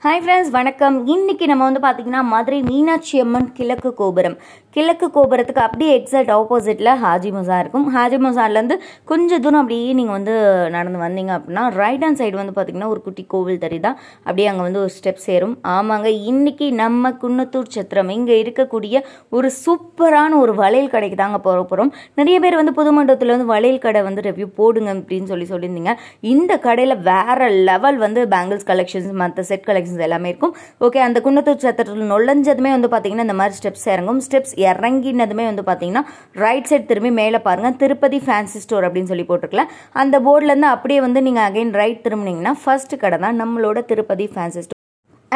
Hi friends, வணக்கம். இன்னைக்கு நம்ம வந்து பாத்தீங்கன்னா மதுரை மீனாட்சி அம்மன் கிழக்கு கோபுரம். கிழக்கு கோபுரத்துக்கு அப்படியே எக்ஸாக்ட் ஆப்போசிட்ல ஹாஜி மசார் இருக்கும். ஹாஜி மசார்ல இருந்து கொஞ்சம் தூரம் அப்படியே நீங்க வந்து நடந்து வந்தீங்க அப்படின்னா ரைட் ஹேண்ட் சைடு வந்து பாத்தீங்கன்னா ஒரு குட்டி கோவில் தெரியுதா? அப்படியே அங்க வந்து ஒரு ஸ்டெப்ஸ் ஏறும். ஆமாங்க, இன்னைக்கு நம்ம குன்னத்தூர் சத்திரம் இங்க இருக்கக்கூடிய ஒரு சூப்பரான ஒரு வளையல் கடைக்கு தாங்க போறோம். நிறைய பேர் வந்து புது மண்டபத்துல வந்து வளையல் கடை வந்து ரிவ்யூ போடுங்க அப்படின்னு சொல்லியிருந்தீங்க. இந்த கடையில வேற லெவல் வந்து பேங்கிள்ஸ் கலெக்ஷன்ஸ், மற்ற செட் கலெக்ஷன் எல்லாமே இருக்கும். ஓகே, அந்த குன்னத்தூர் சத்திரத்தில் நுழைஞ்சதுமே வந்து பாத்தீங்கன்னா இந்த மாதிரி ஸ்டெப்ஸ் இறங்கும். ஸ்டெப்ஸ் இறங்கினதுமே வந்து பாத்தீங்கன்னா ரைட் சைட் திரும்பி மேலே பாருங்க, திருப்பதி ஃபேன்சி ஸ்டோர் அப்படின்னு சொல்லி போட்டுருக்கல. அந்த போர்ட்ல இருந்து அப்படியே வந்து நீங்க அகைன் ரைட் திரும்பினீங்கன்னா ஃபர்ஸ்ட் கடை தான் நம்மளோட திருப்பதி ஃபேன்சி ஸ்டோர்.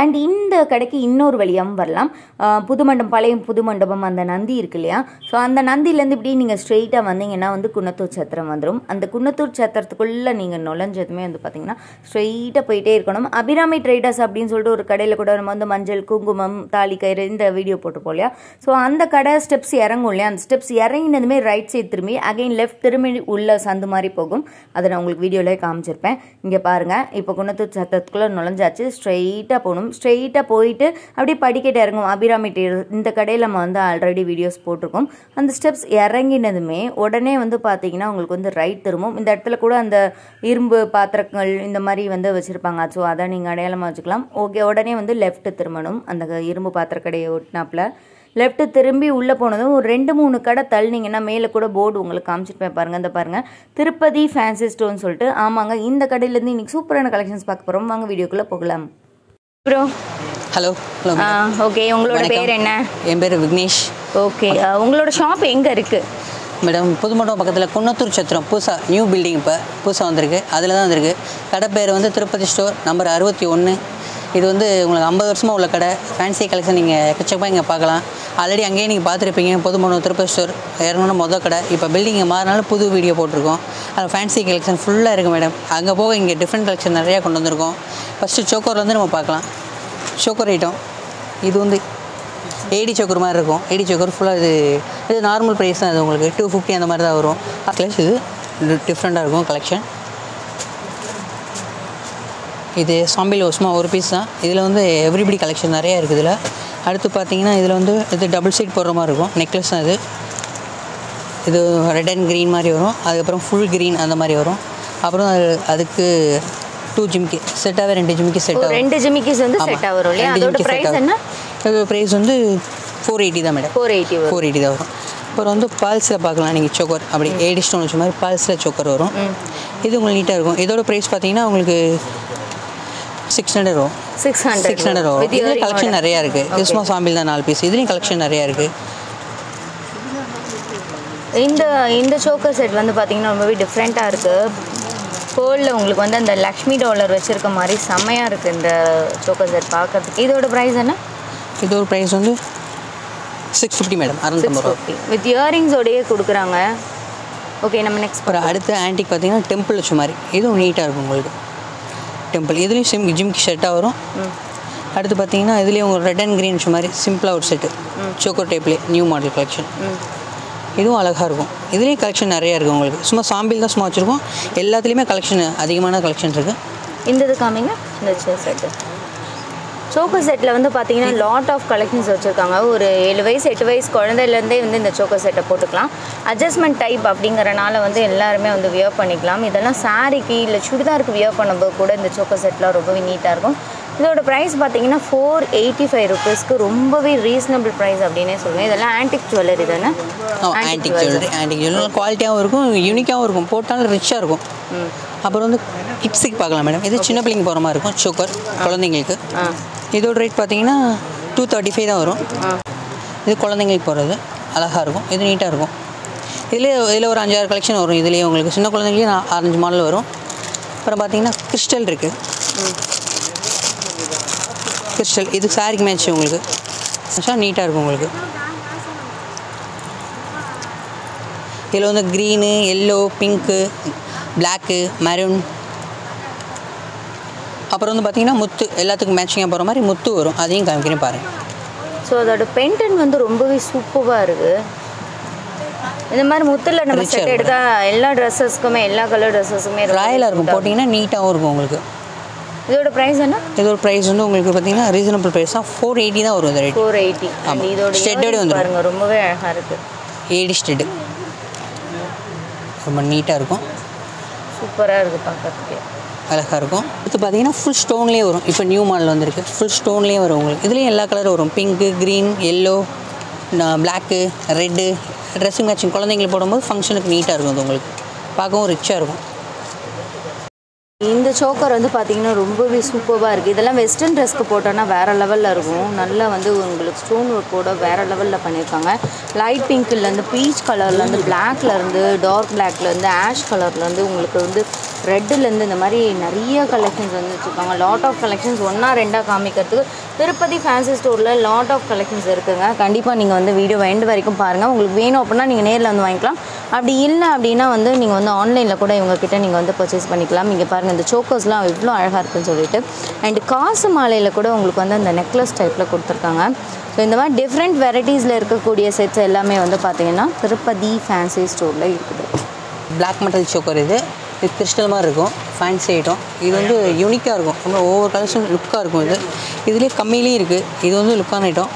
அண்ட் இந்த கடைக்கு இன்னொரு வழியாகவும் வரலாம். பழைய புது மண்டபம் அந்த நந்தி இருக்கு இல்லையா, ஸோ அந்த நந்தியிலேருந்து இப்படி நீங்கள் ஸ்ட்ரெயிட்டாக வந்தீங்கன்னா வந்து குன்னத்தூர் சத்திரம் வந்துடும். அந்த குன்னத்தூர் சத்திரத்துக்குள்ளே நீங்கள் நுழைஞ்சதுமே வந்து பார்த்தீங்கன்னா ஸ்ட்ரெயிட்டாக போயிட்டே இருக்கணும். அபிராமி ட்ரேடர்ஸ் அப்படின்னு சொல்லிட்டு ஒரு கடையில் கூட நம்ம வந்து மஞ்சள், குங்குமம், தாலி கயிறு இந்த வீடியோ போட்டுப்போம் இல்லையா. ஸோ அந்த கடை ஸ்டெப்ஸ் இறங்கும் இல்லையா, அந்த ஸ்டெப்ஸ் இறங்கினதுமே ரைட் சைட் திரும்பி அகைன் லெஃப்ட் திரும்பி உள்ள சந்து மாதிரி போகும். அதை நான் உங்களுக்கு வீடியோவிலே காமிச்சிருப்பேன். இங்கே பாருங்கள், இப்போ குன்னத்தூர் சத்திரத்துக்குள்ளே நுழைஞ்சாச்சு. ஸ்ட்ரெயிட்டாக போகணும். ஸ்ட்ரெயிட்டாக போயிட்டு அப்படியே படிக்கட்டு இறங்கும். அபிராமி ட்ரேடர்ஸ் இந்த கடையில் நம்ம வந்து ஆல்ரெடி வீடியோஸ் போட்டிருக்கோம். அந்த ஸ்டெப்ஸ் இறங்கினதுமே உடனே வந்து பார்த்தீங்கன்னா உங்களுக்கு வந்து ரைட் திரும்பும். இந்த இடத்துல கூட அந்த இரும்பு பாத்திரங்கள் இந்த மாதிரி வந்து வச்சுருப்பாங்க. ஸோ அதை நீங்கள் அடையாளமாக வச்சுக்கலாம். ஓகே, உடனே வந்து லெஃப்ட் திரும்பணும். அந்த இரும்பு பாத்திர கடையை ஒட்டினாப்பில் லெஃப்ட் திரும்பி உள்ளே போனதும் ஒரு 2-3 கடை தள்ளினீங்கன்னா மேலே கூட போர்டு உங்களுக்கு காமிச்சிருப்பேன் பாருங்கள். இந்த பாருங்கள், திருப்பதி ஃபேன்சி ஸ்டோர்னு சொல்லிட்டு. ஆமாங்க, இந்த கடையிலேருந்து இன்றைக்கி சூப்பரான கலெக்ஷன்ஸ் பார்க்க போகிறோம். வாங்க வீடியோக்குள்ளே போகலாம். Bro hello. ஓகே, உங்களோட பேர் என்ன? என் பேர் விக்னேஷ். ஓகே, உங்களோட ஷாப் எங்கே இருக்குது? மேடம், புதுமண்டபம் பக்கத்தில் குன்னத்தூர் சத்திரம் புதுசாக நியூ பில்டிங் இப்போ புதுசாக வந்திருக்கு. அதில் தான் வந்திருக்கு. கடை பேர் வந்து திருப்பதி ஸ்டோர் நம்பர் 61. இது வந்து உங்களுக்கு 50 வருஷமாக உள்ள கடை. ஃபேன்சி கலெக்ஷன் நீங்கள் எக்கச்சக்கமாக இங்கே பார்க்கலாம். ஆல்ரெடி அங்கேயே நீங்கள் பார்த்துருப்பீங்க. புதுமண்டபம் திருப்பதி ஸ்டோர் இறங்கணும்னு மொதல் கடை. இப்போ பில்டிங் மாறினாலும் புது வீடியோ போட்டிருக்கோம். அதில் ஃபேன்சி கலெக்ஷன் ஃபுல்லாக இருக்குது மேடம். அங்கே போக இங்கே டிஃப்ரெண்ட் கலெக்ஷன் நிறையா கொண்டு வந்திருக்கோம். ஃபஸ்ட்டு சோக்கரில் வந்து நம்ம பார்க்கலாம். சோக்கர் ஐட்டம் இது வந்து ஏடி சோக்கர் மாதிரி இருக்கும். ஏடி சோக்கர் ஃபுல்லாக இது நார்மல் ப்ரைஸ் தான். இது உங்களுக்கு 250 அந்த மாதிரி தான் வரும். ப்ளஸ் இது டிஃப்ரெண்ட்டாக இருக்கும் கலெக்ஷன். இது சாம்பிள் சும்மா ஒரு பீஸ் தான். இதில் வந்து எவ்ரிபடி கலெக்ஷன் நிறையா இருக்குது. இதில் அடுத்து பார்த்தீங்கன்னா இதில் வந்து இது டபுள் சைட் போடுற மாதிரி இருக்கும். நெக்லஸ் தான் இது ரெட் அண்ட் க்ரீன் மாதிரி வரும். அதுக்கப்புறம் ஃபுல் க்ரீன் அந்த மாதிரி வரும். அப்புறம் அதுக்கு 2 ஜிமிக்கி செட்டாகவே 2 ஜிமிக்கி செட் ஆகும். 2 ஜிமிக்கிஸ் வந்து செட்டாக வரும் இல்லையா? அதோட ப்ரைஸ் என்ன? அதோட ப்ரைஸ் வந்து 480 தான் மேடம். 480 தான் வரும். அப்புறம் வந்து பால்ஸில் பார்க்கலாம் நீங்கள். சோக்கர் அப்படி ஏடி ஸ்டோன் வச்ச மாதிரி பால்ஸில் சோக்கர் வரும். இது உங்களுக்கு நீட்டாக இருக்கும். இதோட ப்ரைஸ் பார்த்தீங்கன்னா உங்களுக்கு 600 வரும். 600 வரும். இதில் கலெக்ஷன் நிறையா இருக்குது. இது சும்மா சாம்பிள் தான் 4 பீஸ். இதுலேயும் கலெக்ஷன் நிறையா இருக்குது. இந்த சோக்கர் செட் வந்து பார்த்தீங்கன்னா ரொம்பவே டிஃப்ரெண்ட்டாக இருக்குது. கோல்டில் உங்களுக்கு வந்து அந்த லக்ஷ்மி டாலர் வச்சுருக்க மாதிரி செம்மையாக இருக்குது இந்த சோக்கர் செட் பார்க்கறதுக்கு. இதோட ப்ரைஸ் என்ன? இதோட ப்ரைஸ் வந்து 650 மேடம். 650 வித் இயரிங்ஸோடையே கொடுக்குறாங்க. ஓகே, நம்ம நெக்ஸ்ட் அடுத்த ஆன்டிக் பார்த்தீங்கன்னா டெம்பிள் வச்ச மாதிரி. இதுவும் நீட்டாக இருக்கும் உங்களுக்கு. டெம்பிள் இதுலேயும் ஜிம்கி செட்டாக வரும். அடுத்து பார்த்தீங்கன்னா இதுலேயும் உங்களுக்கு ரெட் அண்ட் க்ரீன் வச்ச மாதிரி சிம்பிளாக ஒரு செட்டு சோக்கர் டைப்லேயே நியூ மாடல் கலெக்ஷன். இதுவும் அழகாக இருக்கும். இதுலேயும் கலெக்ஷன் நிறையா இருக்குது உங்களுக்கு. சும்மா சாம்பிள் தான் சும்மா வச்சுருக்கோம். எல்லாத்துலேயுமே கலெக்ஷன் அதிகமான கலெக்ஷன் இருக்குது. இந்த இது காமிங்க. இந்த செட்டு சோக்கர் செட்டில் வந்து பார்த்தீங்கன்னா லாட் ஆஃப் கலெக்ஷன்ஸ் வச்சுருக்காங்க. ஒரு 7 வயசு 8 வயசு குழந்தையிலேருந்தே வந்து இந்த சோக்கர் செட்டை போட்டுக்கலாம். அட்ஜஸ்ட்மெண்ட் டைப் அப்படிங்கிறனால வந்து எல்லாருமே வந்து வியர் பண்ணிக்கலாம். இதெல்லாம் சாரிக்கு இல்லை சுடிதாருக்கு வியர் பண்ணும்போது கூட இந்த சோக்கர் செட்லாம் ரொம்பவே நீட்டாக இருக்கும். இதோட ப்ரைஸ் பார்த்தீங்கன்னா 485 ருபீஸ்க்கு ரொம்பவே ரீசனபிள் ப்ரைஸ் அப்படின்னே சொல்லுவேன். இதெல்லாம் ஆன்டிக் ஜுவல்லரி தானே? Antique jewellery. குவாலிட்டியாகவும் இருக்கும், யூனிக்காகவும் இருக்கும், போட்டாலும் ரிச்சாக இருக்கும். அப்புறம் வந்து கிட்ஸுக்கு பார்க்கலாம் மேடம். இது சின்ன பிள்ளைங்க போகிற மாதிரி இருக்கும். சோக்கர் குழந்தைங்களுக்கு. இதோட ரேட் பார்த்தீங்கன்னா 235 தான் வரும். இது குழந்தைங்களுக்கு போகிறது அழகாக இருக்கும். இது நீட்டாக இருக்கும். இதில் ஒரு 5-6 கலெக்ஷன் வரும். இதுலேயே உங்களுக்கு சின்ன குழந்தைங்களுக்கு 4-5 மாடல் வரும். அப்புறம் பார்த்தீங்கன்னா கிறிஸ்டல் இருக்குது. கிறிஸ்டல் இது சாரிக்கு மேட்ச் உங்களுக்கு நீட்டாக இருக்கும் உங்களுக்கு. இதில் வந்து green, yellow, pink, black, maroon. அப்புறம் வந்து பார்த்தீங்கன்னா முத்து எல்லாத்துக்கும் மேட்சிங்காக போகிற மாதிரி முத்து வரும். அதையும் காமிக்கிறேன் பாருங்கள். ஸோ அதோட பெயிண்டன் வந்து ரொம்பவே சூப்பராக இருக்குது. இந்த மாதிரி முத்தில் நம்ம செட் எடுத்தால் எல்லா ட்ரெஸ்ஸஸ்க்குமே எல்லா கலர் ட்ரெஸ்ஸஸுமே ராயலாக இருக்கும். போட்டிங்கன்னா நீட்டாகவும் இருக்கும் உங்களுக்கு. இதோட ப்ரைஸ் என்ன? இதோட ப்ரைஸ் வந்து உங்களுக்கு பார்த்தீங்கன்னா ரீசனபிள் ப்ரைஸ் தான், 480 தான் வரும். இந்த ரேட் 480. ஆமாம். இதோட ஸ்டெட்டோட வந்து பாருங்க ரொம்பவே அழகாக இருக்குது. ஏடி ஸ்டெட்டு ரொம்ப நீட்டாக இருக்கும், சூப்பராக இருக்குது பார்க்கறதுக்கு, அழகாக இருக்கும். இது பார்த்தீங்கன்னா ஃபுல் ஸ்டோன்லேயே வரும். இப்போ நியூ மாடல் வந்திருக்கு, ஃபுல் ஸ்டோன்லேயே வரும் உங்களுக்கு. இதுலேயும் எல்லா கலரும் வரும், pink, green, yellow, black, red. Dressing matching குழந்தைங்களுக்கு போடும்போது ஃபங்க்ஷனுக்கு நீட்டாக இருக்கும். அது உங்களுக்கு பார்க்கவும் ரிச்சாக இருக்கும். இந்த சோக்கர் வந்து பார்த்தீங்கன்னா ரொம்பவே சூப்பராக இருக்குது. இதெல்லாம் வெஸ்டர்ன் ட்ரெஸ்க்கு போட்டோன்னா வேறு லெவலில் இருக்கும். நல்லா வந்து உங்களுக்கு ஸ்டோன் ஒர்க்கோட வேறு லெவலில் பண்ணியிருக்காங்க. லைட் பிங்க்லேருந்து பீச் கலர்லேருந்து பிளாக்லேருந்து டார்க் பிளாக்லேருந்து ஆஷ் கலர்லேருந்து உங்களுக்கு வந்து ரெட்டுலேருந்து இந்த மாதிரி நிறைய கலெக்ஷன்ஸ் வந்து வச்சுருக்காங்க. லாட் ஆஃப் கலெக்ஷன்ஸ் ஒன்றா ரெண்டாக காமிக்கிறதுக்கு திருப்பதி ஃபேன்சி ஸ்டோரில் லாட் ஆஃப் கலெக்ஷன்ஸ் இருக்குதுங்க. கண்டிப்பாக நீங்கள் வந்து வீடியோ எண்ட் வரைக்கும் பாருங்கள். உங்களுக்கு வேணும் அப்படின்னா நீங்கள் நேரில் வந்து வாங்கிக்கலாம். அப்படி இல்லை அப்படின்னா வந்து நீங்கள் வந்து ஆன்லைனில் கூட இவங்கக்கிட்ட நீங்கள் வந்து பர்ச்சேஸ் பண்ணிக்கலாம். இங்கே பாருங்கள் இந்த சோக்கர்ஸ்லாம் எவ்வளோ அழகாக இருக்குன்னு சொல்லிட்டு. அண்ட் காசு மாலையில் கூட உங்களுக்கு வந்து அந்த நெக்லஸ் டைப்பில் கொடுத்துருக்காங்க. ஸோ இந்த மாதிரி டிஃப்ரெண்ட் வெரைட்டிஸில் இருக்கக்கூடிய செட்ஸ் எல்லாமே வந்து பார்த்திங்கன்னா திருப்பதி ஃபேன்சி ஸ்டோரில் இருக்குது. பிளாக் மெட்டல் சோக்கர் இது கிறிஸ்டல் மாதிரி இருக்கும், ஃபேன்சி ஐட்டம். இது வந்து யூனிக்காக இருக்கும், ரொம்ப ஒவ்வொரு கலெக்ஷன் லுக்காக இருக்கும். இதுலேயே கம்மியிலையும் இருக்குது. இது வந்து லுக்கான ஐட்டம்.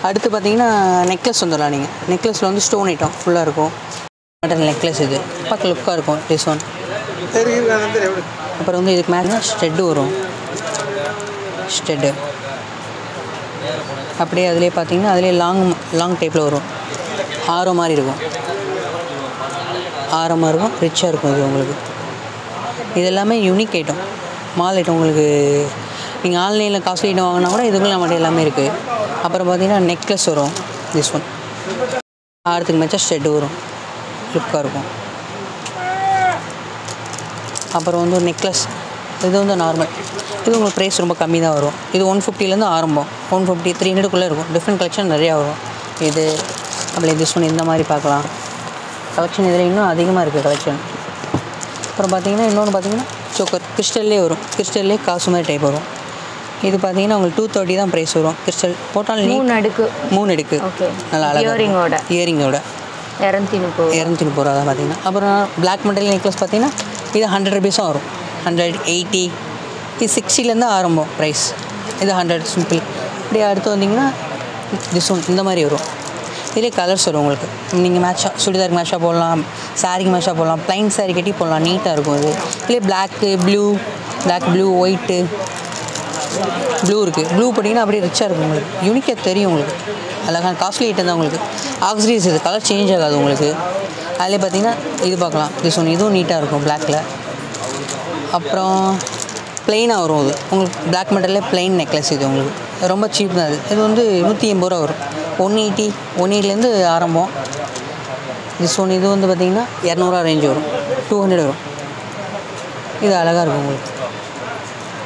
அடுத்து பார்த்தீங்கன்னா நெக்லஸ் வந்துடலாம். நீங்கள் நெக்லஸில் வந்து ஸ்டோன் ஐட்டம் ஃபுல்லாக இருக்கும். மெட்டல் நெக்லஸ் இது பார்க்க லுக்காக இருக்கும். This one. அப்புறம் வந்து இதுக்கு மேலே ஸ்டெட்டு வரும், ஸ்டெட்டு அப்படியே அதிலே பார்த்தீங்கன்னா அதிலே லாங் டைப்பில் வரும். ஆரம் மாதிரி இருக்கும், ஆரமாக இருக்கும், ரிச்சாக இருக்கும். இது உங்களுக்கு இது எல்லாமே யூனிக் ஐட்டம், மால் ஐட்டம். உங்களுக்கு நீங்கள் ஆன்லைனில் காஸ்ட்லி ஐட்டம் வாங்கினா கூட இதுக்குள்ள நம்மகிட்ட எல்லாமே இருக்குது. அப்புறம் பார்த்தீங்கன்னா நெக்லஸ் வரும், திஸ் ஒன். ஆரத்துக்கு மேட்சாக ஸ்டெட்டு வரும், லுக்காக இருக்கும். அப்புறம் வந்து நெக்லஸ் இது வந்து நார்மல். இது உங்களுக்கு ப்ரைஸ் ரொம்ப கம்மி தான் வரும். இது 150லேருந்து ஆரம்பம், 150 300க்குள்ளே இருக்கும். டிஃப்ரெண்ட் கலெக்ஷன் நிறையா வரும். இது அப்படி திஸ் ஒன் இந்த மாதிரி பார்க்கலாம். கலெக்ஷன் இதில் இன்னும் அதிகமாக இருக்குது கலெக்ஷன். அப்புறம் பார்த்தீங்கன்னா இன்னொன்று பார்த்தீங்கன்னா சோக்கர் கிறிஸ்டல்லே வரும், கிறிஸ்டல்லே காசு மாதிரி டைப் வரும். இது பார்த்தீங்கன்னா உங்களுக்கு 230 தான் ப்ரைஸ் வரும். கிறிஸ்டல் போட்டால் 3 அடுக்கு நல்லா அழகாக இயரிங்கோட 230 ரூபா தான் பார்த்தீங்கன்னா. அப்புறம் பிளாக் மெட்டல் நெக்லஸ் பார்த்தீங்கன்னா இது 100 ருபீஸும் வரும், 180. இது 60லேருந்து ஆரம்பம் ப்ரைஸ். இது 100 சிம்பிள். இப்படி அடுத்து வந்தீங்கன்னா திஸ் ஒன் இந்த மாதிரி வரும். இதிலே கலர்ஸ் வரும் உங்களுக்கு. நீங்கள் மேட்சாக சுடிதாருக்கு மேட்சாக போடலாம், சாரிக்கு மேட்சாக போடலாம், ப்ளைன் சாரி கட்டி போடலாம், நீட்டாக இருக்கும். இது இதிலே பிளாக்கு, ப்ளூ, ஒயிட்டு, ப்ளூ இருக்குது. ப்ளூ போட்டிங்கன்னா அப்படியே ரிச்சாக இருக்கும் உங்களுக்கு, யூனிக்காக தெரியும் உங்களுக்கு. அழகான காஸ்ட்லி ஐட்டம் தான் உங்களுக்கு. ஆக்சிடீஸ் இது கலர் சேஞ்ச் ஆகாது உங்களுக்கு. அதிலே பார்த்தீங்கன்னா இது பார்க்கலாம், திஸ் ஒன். இதுவும் நீட்டாக இருக்கும் பிளாக்கில். அப்புறம் ப்ளெயினாக வரும். இது உங்களுக்கு பிளாக் மெட்டல்லே ப்ளெயின் நெக்லஸ். இது உங்களுக்கு ரொம்ப சீப் தான். இது வந்து 180 ரூபா வரும். 180லேருந்து ஆரம்பம். This one. இது வந்து பார்த்திங்கன்னா 200 ரேஞ்ச் வரும், 200 வரும். இது அழகாக இருக்கும் உங்களுக்கு,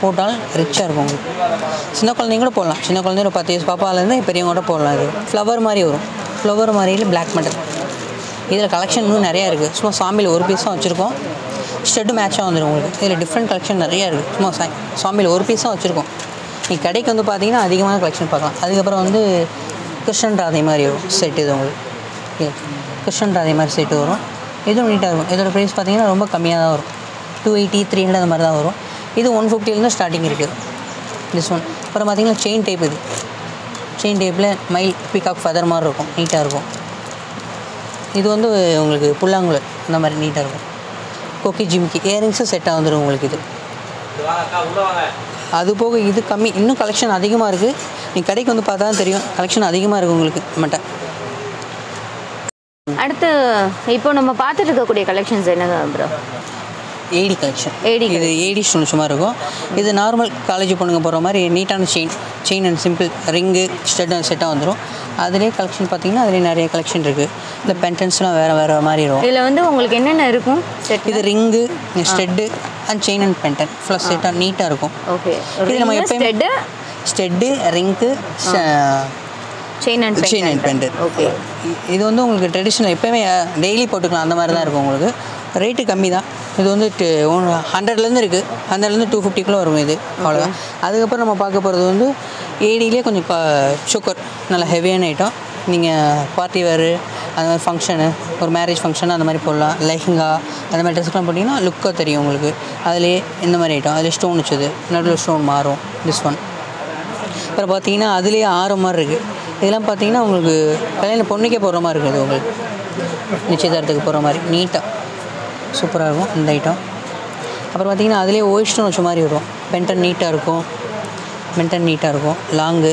போட்டால் ரிச்சாக இருக்கும் உங்களுக்கு. சின்ன குழந்தைங்க கூட போடலாம். சின்ன குழந்தைங்க ஒரு 10 வயசு பாப்பாலேருந்து பெரியவங்க கூட போடலாம். இது ஃப்ளவர் மாதிரி வரும், ஃப்ளவர் மாதிரியில் பிளாக் மெட்டல். இதில் கலெக்ஷன் இன்னும் நிறையா இருக்குது. சும்மா சாமியில் ஒரு பீஸ் தான் வச்சுருக்கோம், ஸ்டெட்டு மேட்சாக வந்துடும் உங்களுக்கு. இதில் டிஃப்ரெண்ட் கலெக்ஷன் நிறையா இருக்குது. சும்மா சாமியில் ஒரு பீஸ் தான் வச்சுருக்கோம். நீங்கள் கடைக்கு வந்து பார்த்தீங்கன்னா அதிகமான கலெக்ஷன் பார்க்கலாம். அதுக்கப்புறம் வந்து கிருஷ்ணன் ராதை மாதிரி வரும் செட். இது உங்களுக்கு கிருஷ்ணன் ராதை மாதிரி செட்டு வரும். இதுவும் நீட்டாக இருக்கும். இதோட ப்ரைஸ் பார்த்தீங்கன்னா ரொம்ப கம்மியாக தான் வரும், 280 300 அந்த மாதிரி தான் வரும். இது 150லேருந்து ஸ்டார்டிங் இருக்குது திஸ் ஒன். அப்புறம் பார்த்தீங்கன்னா செயின் டைப். இது செயின் டைப்பில் மயில் பீகாக் ஃபெதர் மாதிரி இருக்கும், நீட்டாக இருக்கும். இது வந்து உங்களுக்கு புல்லாங்குழல் அந்த மாதிரி நீட்டாக இருக்கும். கொக்கி ஜிமிக்கி இயரிங்ஸும் செட்டாக வந்துடும் உங்களுக்கு. இது அது போக இது கம்மி, இன்னும் கலெக்ஷன் அதிகமாக இருக்குது. நீங்கள் கடைக்கு வந்து பார்த்தா தான் தெரியும், கலெக்ஷன் அதிகமாக இருக்குது உங்களுக்கு நம்மகிட்ட. அடுத்து இப்போ நம்ம பார்த்துட்டு இருக்கக்கூடிய கலெக்ஷன்ஸ் என்ன ப்ரோ? ஏடி கலெக்ஷன். இது ஏடி ஸ்டோன் சும்மா இருக்கும். இது நார்மல் காலேஜ் பொண்ணுங்க போகிற மாதிரி நீட்டான chain and simple ring stud செட்டாக வந்துடும். அதிலே கலெக்ஷன் பார்த்தீங்கன்னா அதிலே நிறைய கலெக்ஷன் இருக்குது. இந்த பென்டன்ஸ்லாம் வேறு மாதிரி இருக்கும். இதில் வந்து உங்களுக்கு என்னென்ன இருக்கும் செட்? இது ring, stud and chain and pendant plus செட்டாக நீட்டாக இருக்கும். ஓகே. இது நம்ம எப்போயுமே stud, ring, chain and pendant. Okay. இது வந்து உங்களுக்கு ட்ரெடிஷ்னல் எப்போயுமே டெய்லி போட்டுக்கலாம் அந்த மாதிரி தான் இருக்கும் உங்களுக்கு. ரேட்டு கம்மி தான். இது வந்து 100லேருந்து இருக்குது, 100லேருந்து 250க்குள்ளே வரும் இது, அவ்வளோதான். அதுக்கப்புறம் நம்ம பார்க்க போகிறது வந்து ஏடியிலே கொஞ்சம் சோக்கர், நல்லா ஹெவியான ஐட்டம். நீங்கள் பார்ட்டி வேறு அந்த மாதிரி ஃபங்க்ஷனு, ஒரு மேரேஜ் ஃபங்க்ஷன் அந்த மாதிரி போடலாம். லெஹங்கா அந்த மாதிரி ட்ரெஸ்லாம் போட்டிங்கன்னா லுக்காக தெரியும் உங்களுக்கு. அதிலே இந்த மாதிரி ஐட்டம், அதிலே ஸ்டோன் வச்சது, நடுவில் ஸ்டோன் மாறும். This one. அப்புறம் பார்த்தீங்கன்னா அதுலேயே ஆறு மாதிரி இருக்குது. இதெல்லாம் பார்த்தீங்கன்னா உங்களுக்கு கல்யாணம் பொண்ணுக்கே போடுற மாதிரி இருக்குது, உங்களுக்கு நிச்சயதார்த்தத்துக்கு போகிற மாதிரி நீட்டாக சூப்பராக இருக்கும் இந்த ஐட்டம். அப்புறம் பார்த்தீங்கன்னா அதிலே ஒயிட் ஸ்டோன் வச்ச மாதிரி வரும். பென்டன் நீட்டாக இருக்கும், பென்டன் நீட்டாக இருக்கும். லாங்கு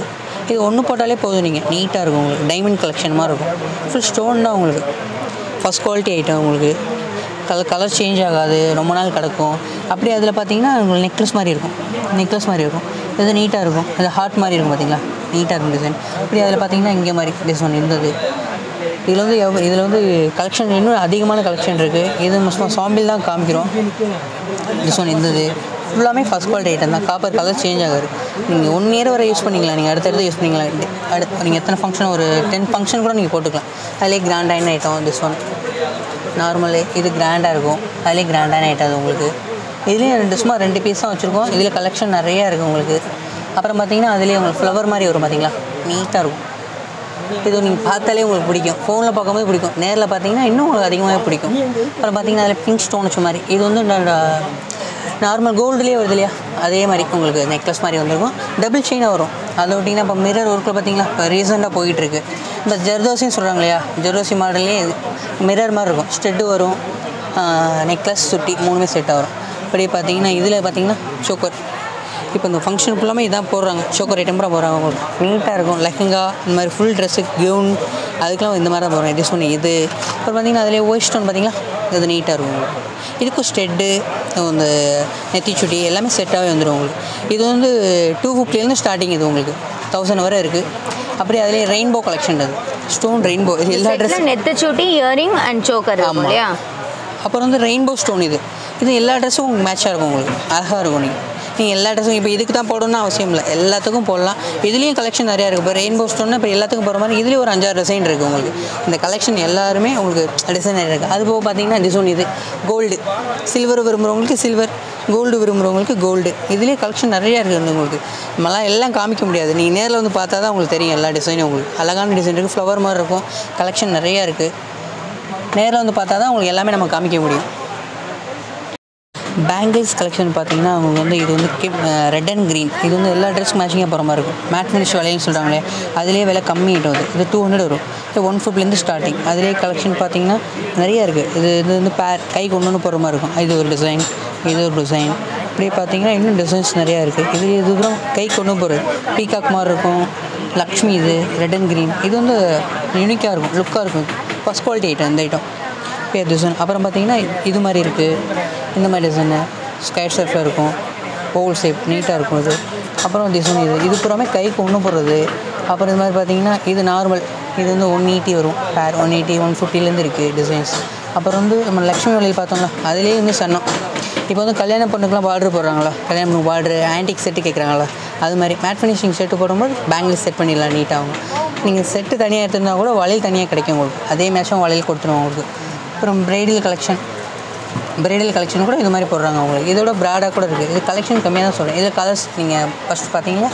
இது ஒன்று போட்டாலே போதும், நீங்கள் நீட்டாக இருக்கும் உங்களுக்கு. டைமண்ட் கலெக்ஷன் மாதிரி இருக்கும். ஃபுல் ஸ்டோன் தான் உங்களுக்கு. ஃபஸ்ட் குவாலிட்டி ஐட்டம் உங்களுக்கு. கலர் சேஞ்ச் ஆகாது, ரொம்ப நாள் கிடக்கும். அப்படியே அதில் பார்த்தீங்கன்னா உங்களுக்கு நெக்லஸ் மாதிரி இருக்கும், நெக்லஸ் மாதிரி இருக்கும். இது நீட்டாக இருக்கும். இது ஹார்ட் மாதிரி இருக்கும் பார்த்தீங்களா, நீட்டாக இருக்கும் டிசைன். அப்படி அதில் பார்த்தீங்கன்னா இங்கே மாதிரி டிசைன் இருந்தது. இதில் வந்து கலெக்ஷன் இன்னும் அதிகமான கலெக்ஷன் இருக்குது. இது மொத்தமாக சாம்பிள் தான் காமிக்கிறோம். டிசைன் இருந்தது ஃபுல்லாமே ஃபஸ்ட் குவாலிட்டி ஐட்டம் தான். காப்பர் கலர் சேஞ்ச் ஆகாது. நீங்கள் 1 இயர் வரை யூஸ் பண்ணிக்கலாம். நீங்கள் அடுத்தடுத்து யூஸ் பண்ணிக்கலாம். நீங்கள் எத்தனை ஃபங்க்ஷன், ஒரு 10 ஃபங்க்ஷன் கூட நீங்கள் போட்டுக்கலாம். அதிலே கிராண்டான ஐட்டம் திஸ் ஒன். நார்மலு இது கிராண்டாக இருக்கும், அதிலே கிராண்டான ஐட்டம் அது உங்களுக்கு. இதுலேயும் சும்மா 2 பீஸ் தான் வச்சுருக்கோம். இதில் கலெக்ஷன் நிறையா இருக்குது உங்களுக்கு. அப்புறம் பார்த்தீங்கன்னா அதிலே உங்களுக்கு ஃப்ளவர் மாதிரி வரும் பார்த்தீங்களா, நீட்டாக இருக்கும். இது நீங்கள் பார்த்தாலே உங்களுக்கு பிடிக்கும். ஃபோனில் பார்க்கும்போது பிடிக்கும், நேரில் பார்த்தீங்கன்னா இன்னும் உங்களுக்கு அதிகமாக பிடிக்கும். அப்புறம் பார்த்தீங்கன்னா அதில் பிங்க் ஸ்டோன் வச்ச மாதிரி. இது வந்து நார்மல் கோல்டுலேயே வருது இல்லையா, அதே மாதிரி உங்களுக்கு நெக்லஸ் மாதிரி வந்துருக்கும். டபுள் செயினாக வரும். அதை விட்டிங்கன்னா இப்போ மிரர் ஒர்க்கில் பார்த்தீங்களா, இப்போ ரீசெண்டாக போயிட்டுருக்கு. இந்த ஜர்தோசின்னு சொல்கிறாங்க இல்லையா, ஜர்தோசி மாடல்லே மிரர் மாதிரி இருக்கும். ஸ்டெட்டு வரும், நெக்லஸ் சுட்டி 3மே செட்டாக வரும். அப்படியே பார்த்தீங்கன்னா இதில் பார்த்தீங்கன்னா சோக்கர். இப்போ இந்த ஃபங்க்ஷன் ஃபுல்லாமே இதான் போடுறாங்க, சோக்கர் ஐட்டம் கூட போடுறாங்க உங்களுக்கு. நீட்டாக இருக்கும். லெஹங்கா இந்த மாதிரி ஃபுல் ட்ரெஸ்ஸு, கவுன் அதுக்கெலாம் இந்த மாதிரி தான் போடுறாங்க. இது சொன்னி இது. அப்புறம் பார்த்தீங்கன்னா அதிலே ஒயிட் ஸ்டோன் பார்த்தீங்களா, இது நீட்டாக இருக்கும் உங்களுக்கு. இதுக்கும் ஸ்டெட்டு, இந்த நெத்திச்சுட்டி எல்லாமே செட்டாகவே வந்துடும் உங்களுக்கு. இது வந்து 250லேருந்து ஸ்டார்டிங். இது உங்களுக்கு 1000 வரை இருக்குது. அப்படியே அதிலே ரெயின்போ கலெக்ஷன், அது ஸ்டோன் ரெயின்போ. இது எல்லா ட்ரெஸ் நெத்திச்சுட்டி, இயரிங் அண்ட் சோக்கர் இல்லையா. அப்புறம் வந்து ரெயின்போ ஸ்டோன். இது எல்லா ட்ரெஸ்ஸும் உங்களுக்கு மேட்சாக இருக்கும், உங்களுக்கு அழகாக இருக்கும். நீங்கள் எல்லா ட்ரெஸ்ஸும் இப்போ இதுக்கு தான் போடணும்னு அவசியம் இல்லை, எல்லாத்துக்கும் போடலாம். இதுலேயும் கலெக்ஷன் நிறையா இருக்குது. இப்போ ரெயின்போ ஸ்டோன்னா இப்போ எல்லாத்துக்கும் போகிற மாதிரி இதுலேயும் ஒரு 5-6 டிசைன் இருக்குது உங்களுக்கு. இந்த கலெக்ஷன் எல்லாருமே உங்களுக்கு டிசைன் நிறையா இருக்குது. அது போக பார்த்தீங்கன்னா டிசைன் இது கோல்டு, சில்வர் விரும்புகிறவங்களுக்கு சில்வர், கோல்டு விரும்புகிறவங்களுக்கு கோல்டு. இதுலேயே கலெக்ஷன் நிறையா இருக்குது உங்களுக்கு. நம்மளாம் எல்லாம் காமிக்க முடியாது, நீங்கள் நேரில் வந்து பார்த்தா தான் உங்களுக்கு தெரியும் எல்லா டிசைனும். உங்களுக்கு அழகான டிசைன் இருக்குது, ஃப்ளவர் மாதிரி இருக்கும். கலெக்ஷன் நிறையா இருக்குது. நேரில் வந்து பார்த்தா தான் உங்களுக்கு எல்லாமே நம்ம காமிக்க முடியும். பேங்கிள்ஸ் கலெக்ஷன் பார்த்தீங்கன்னா அவங்க வந்து இது வந்து ரெட் அண்ட் க்ரீன். இது வந்து எல்லா ட்ரெஸ்க்கு மேட்சிங்காக போகிற மாதிரி இருக்கும். மேட் ஃபினிஷ் வலைன்னு சொல்கிறாங்களே, அதிலே விலை கம்மி ஐட்டம் அது. இது 200 வரும். இது 150லேருந்து ஸ்டார்டிங். அதிலே கலெக்ஷன் பார்த்தீங்கன்னா நிறையா இருக்குது. இது வந்து கைக்கு ஒன்று போகிற மாதிரி இருக்கும். இது ஒரு டிசைன், இது ஒரு டிசைன். இப்படியே பார்த்தீங்கன்னா இன்னும் டிசைன்ஸ் நிறையா இருக்குது. இது கூட கைக்கு ஒன்று போகிறது பீகாக் மாதிரி இருக்கும். லக்ஷ்மி இது ரெட் அண்ட் க்ரீன். இது வந்து யூனிக்காக இருக்கும், லுக்காக இருக்கும். ஃபஸ்ட் குவாலிட்டி ஐட்டம் இந்த ஐட்டம் பேர் டிசைன். அப்புறம் பார்த்தீங்கன்னா இது மாதிரி இருக்குது, இந்த மாதிரி டிசைனு ஸ்கேட் ஷேப்பில் இருக்கும், ஓல் ஷேப் நீட்டாக இருக்கும். அப்புறம் டிசைன் இது பூராமே கைக்கு ஒன்று போடுறது. அப்புறம் இது மாதிரி பார்த்தீங்கன்னா இது நார்மல். இது வந்து 180 வரும் பேர். 180 150லேருந்து இருக்குது டிசைன்ஸ். அப்புறம் வந்து நம்ம லக்ஷ்மி வலையில் பார்த்தோம்ல, அதிலே வந்து சன்னம். இப்போ வந்து கல்யாண பொண்ணுக்கெலாம் பார்டர் போடுறாங்களா, கல்யாணம் பொண்ணு பார்டரு ஆன்டிக் செட்டு கேட்குறாங்களா, அது மாதிரி மேட் ஃபினிஷிங் செட்டு போடும்போது பேங்கிள் செட் பண்ணிடலாம் நீட்டாகும். நீங்கள் செட்டு தனியாக எடுத்துருந்தா கூட வளையல் தனியாக கிடைக்கும் உங்களுக்கு. அதே மேட்சும் வளையல் கொடுத்துருவோம் உங்களுக்கு. அப்புறம் ப்ரைடல் கலெக்ஷன் கூட இது மாதிரி போடுறாங்க உங்களுக்கு. இதோட ப்ராடாக கூட இருக்குது. இது கலெக்ஷன் கம்மியாக தான் சொல்கிறேன். இதில் கலர்ஸ் நீங்கள் ஃபஸ்ட் பார்த்தீங்கன்னா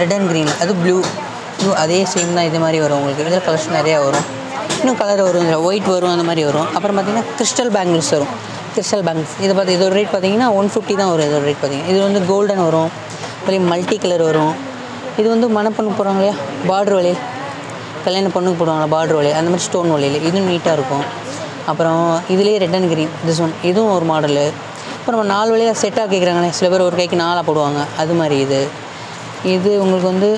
ரெட் அண்ட் க்ரீன், அது ப்ளூ அதே சேம் தான். இது மாதிரி வரும் உங்களுக்கு. இதில் கலெக்ஷன் நிறையா வரும். இன்னும் கலர் வரும், இதில் ஒயிட் வரும், அந்த மாதிரி வரும். அப்புறம் பார்த்தீங்கன்னா கிறிஸ்டல் பேங்கிள்ஸ் வரும். கிறிஸ்டல் பேங்கிள்ஸ் இதோட ரேட் பார்த்தீங்கன்னா 150 தான் வரும். இதோட ரேட் பார்த்தீங்கன்னா இது வந்து கோல்டன் வரும், அப்படியே மல்டி கலர் வரும். இது வந்து மணப்பொண்ணு போடுறாங்க இல்லையா, பார்டர் வளையல், கல்யாண பொண்ணுக்கு போடுவாங்களா பார்டர் வளையல், அந்த மாதிரி ஸ்டோன் வளையல். இதுவும் நீட்டாக இருக்கும். அப்புறம் இதுலேயே red and green this one, இதுவும் ஒரு மாடலு. அப்புறம் நம்ம 4 வழியாக செட்டாக கேட்குறாங்களே, சில பேர் ஒரு கைக்கு 4 போடுவாங்க, அது மாதிரி இது உங்களுக்கு வந்து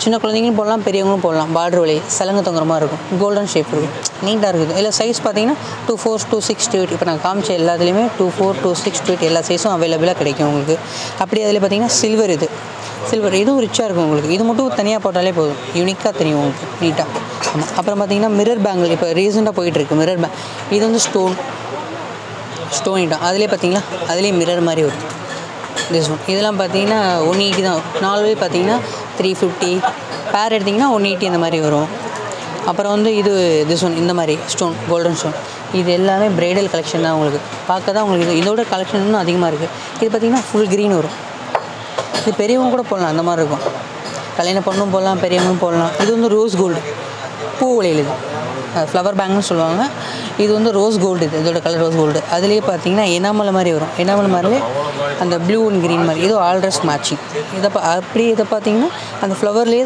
சின்ன குழந்தைங்களும் போடலாம், பெரியவங்களும் போடலாம். பார்டர் வழி சலங்கு தொங்குற மாதிரி இருக்கும், கோல்டன் ஷேப் இருக்கும், நீட்டாக இருக்குது. இல்லை சைஸ் பார்த்தீங்கன்னா 24, 26, 28. இப்போ நான் காமிச்ச எல்லாத்துலேயுமே 24, 26, 28 எல்லா சைஸும் அவைலபிளாக கிடைக்கும் உங்களுக்கு. அப்படி அதில் பார்த்தீங்கன்னா சில்வர் இதுவும் ரிச்சாக இருக்கும் உங்களுக்கு. இது மட்டும் தனியாக போட்டாலே போதும், யூனிக்காக தெரியும் உங்களுக்கு நீட்டாக. ஆமாம். அப்புறம் பார்த்தீங்கன்னா மிரர் பேங்கிள் இப்போ ரீசெண்டாக போயிட்டுருக்கு மிரர் பேங்க். இது வந்து ஸ்டோன் ஐட்டம். அதிலே பார்த்தீங்கன்னா அதிலே மிரர் மாதிரி வரும் திஸ் ஒன். இதெல்லாம் பார்த்தீங்கன்னா 180 தான். 4 வே பார்த்தீங்கன்னா 350. பேர் எடுத்திங்கன்னா 180 அந்த மாதிரி வரும். அப்புறம் வந்து இது திஸ் ஒன், இந்த மாதிரி ஸ்டோன், கோல்டன் ஸ்டோன். இது எல்லாமே ப்ரைடல் கலெக்ஷன் தான் உங்களுக்கு. பார்க்க தான் உங்களுக்கு இதோட கலெக்ஷன் இன்னும் அதிகமாக இருக்குது. இது பார்த்திங்கன்னா ஃபுல் க்ரீன் வரும். இது பெரியவங்க கூட போடலாம், அந்த மாதிரி இருக்கும். கல்யாணம் பொண்ணும் போடலாம், பெரியவங்களும் போடலாம். இது வந்து ரோஸ் கோல்டு பூ வளையல். ஃப்ளவர் பேங்கிள்னு சொல்லுவாங்க. இது வந்து ரோஸ் கோல்டு, இதோட கலர் ரோஸ் கோல்டு. அதுலேயே பார்த்தீங்கன்னா எனாமல் மாதிரி வரும். எனாமல் மாதிரிலே அந்த ப்ளூ அண்ட் க்ரீன் மாதிரி, இது ஆல் ட்ரெஸ் மேட்சிங். அப்படியே இதை பார்த்தீங்கன்னா அந்த ஃப்ளவர்லேயே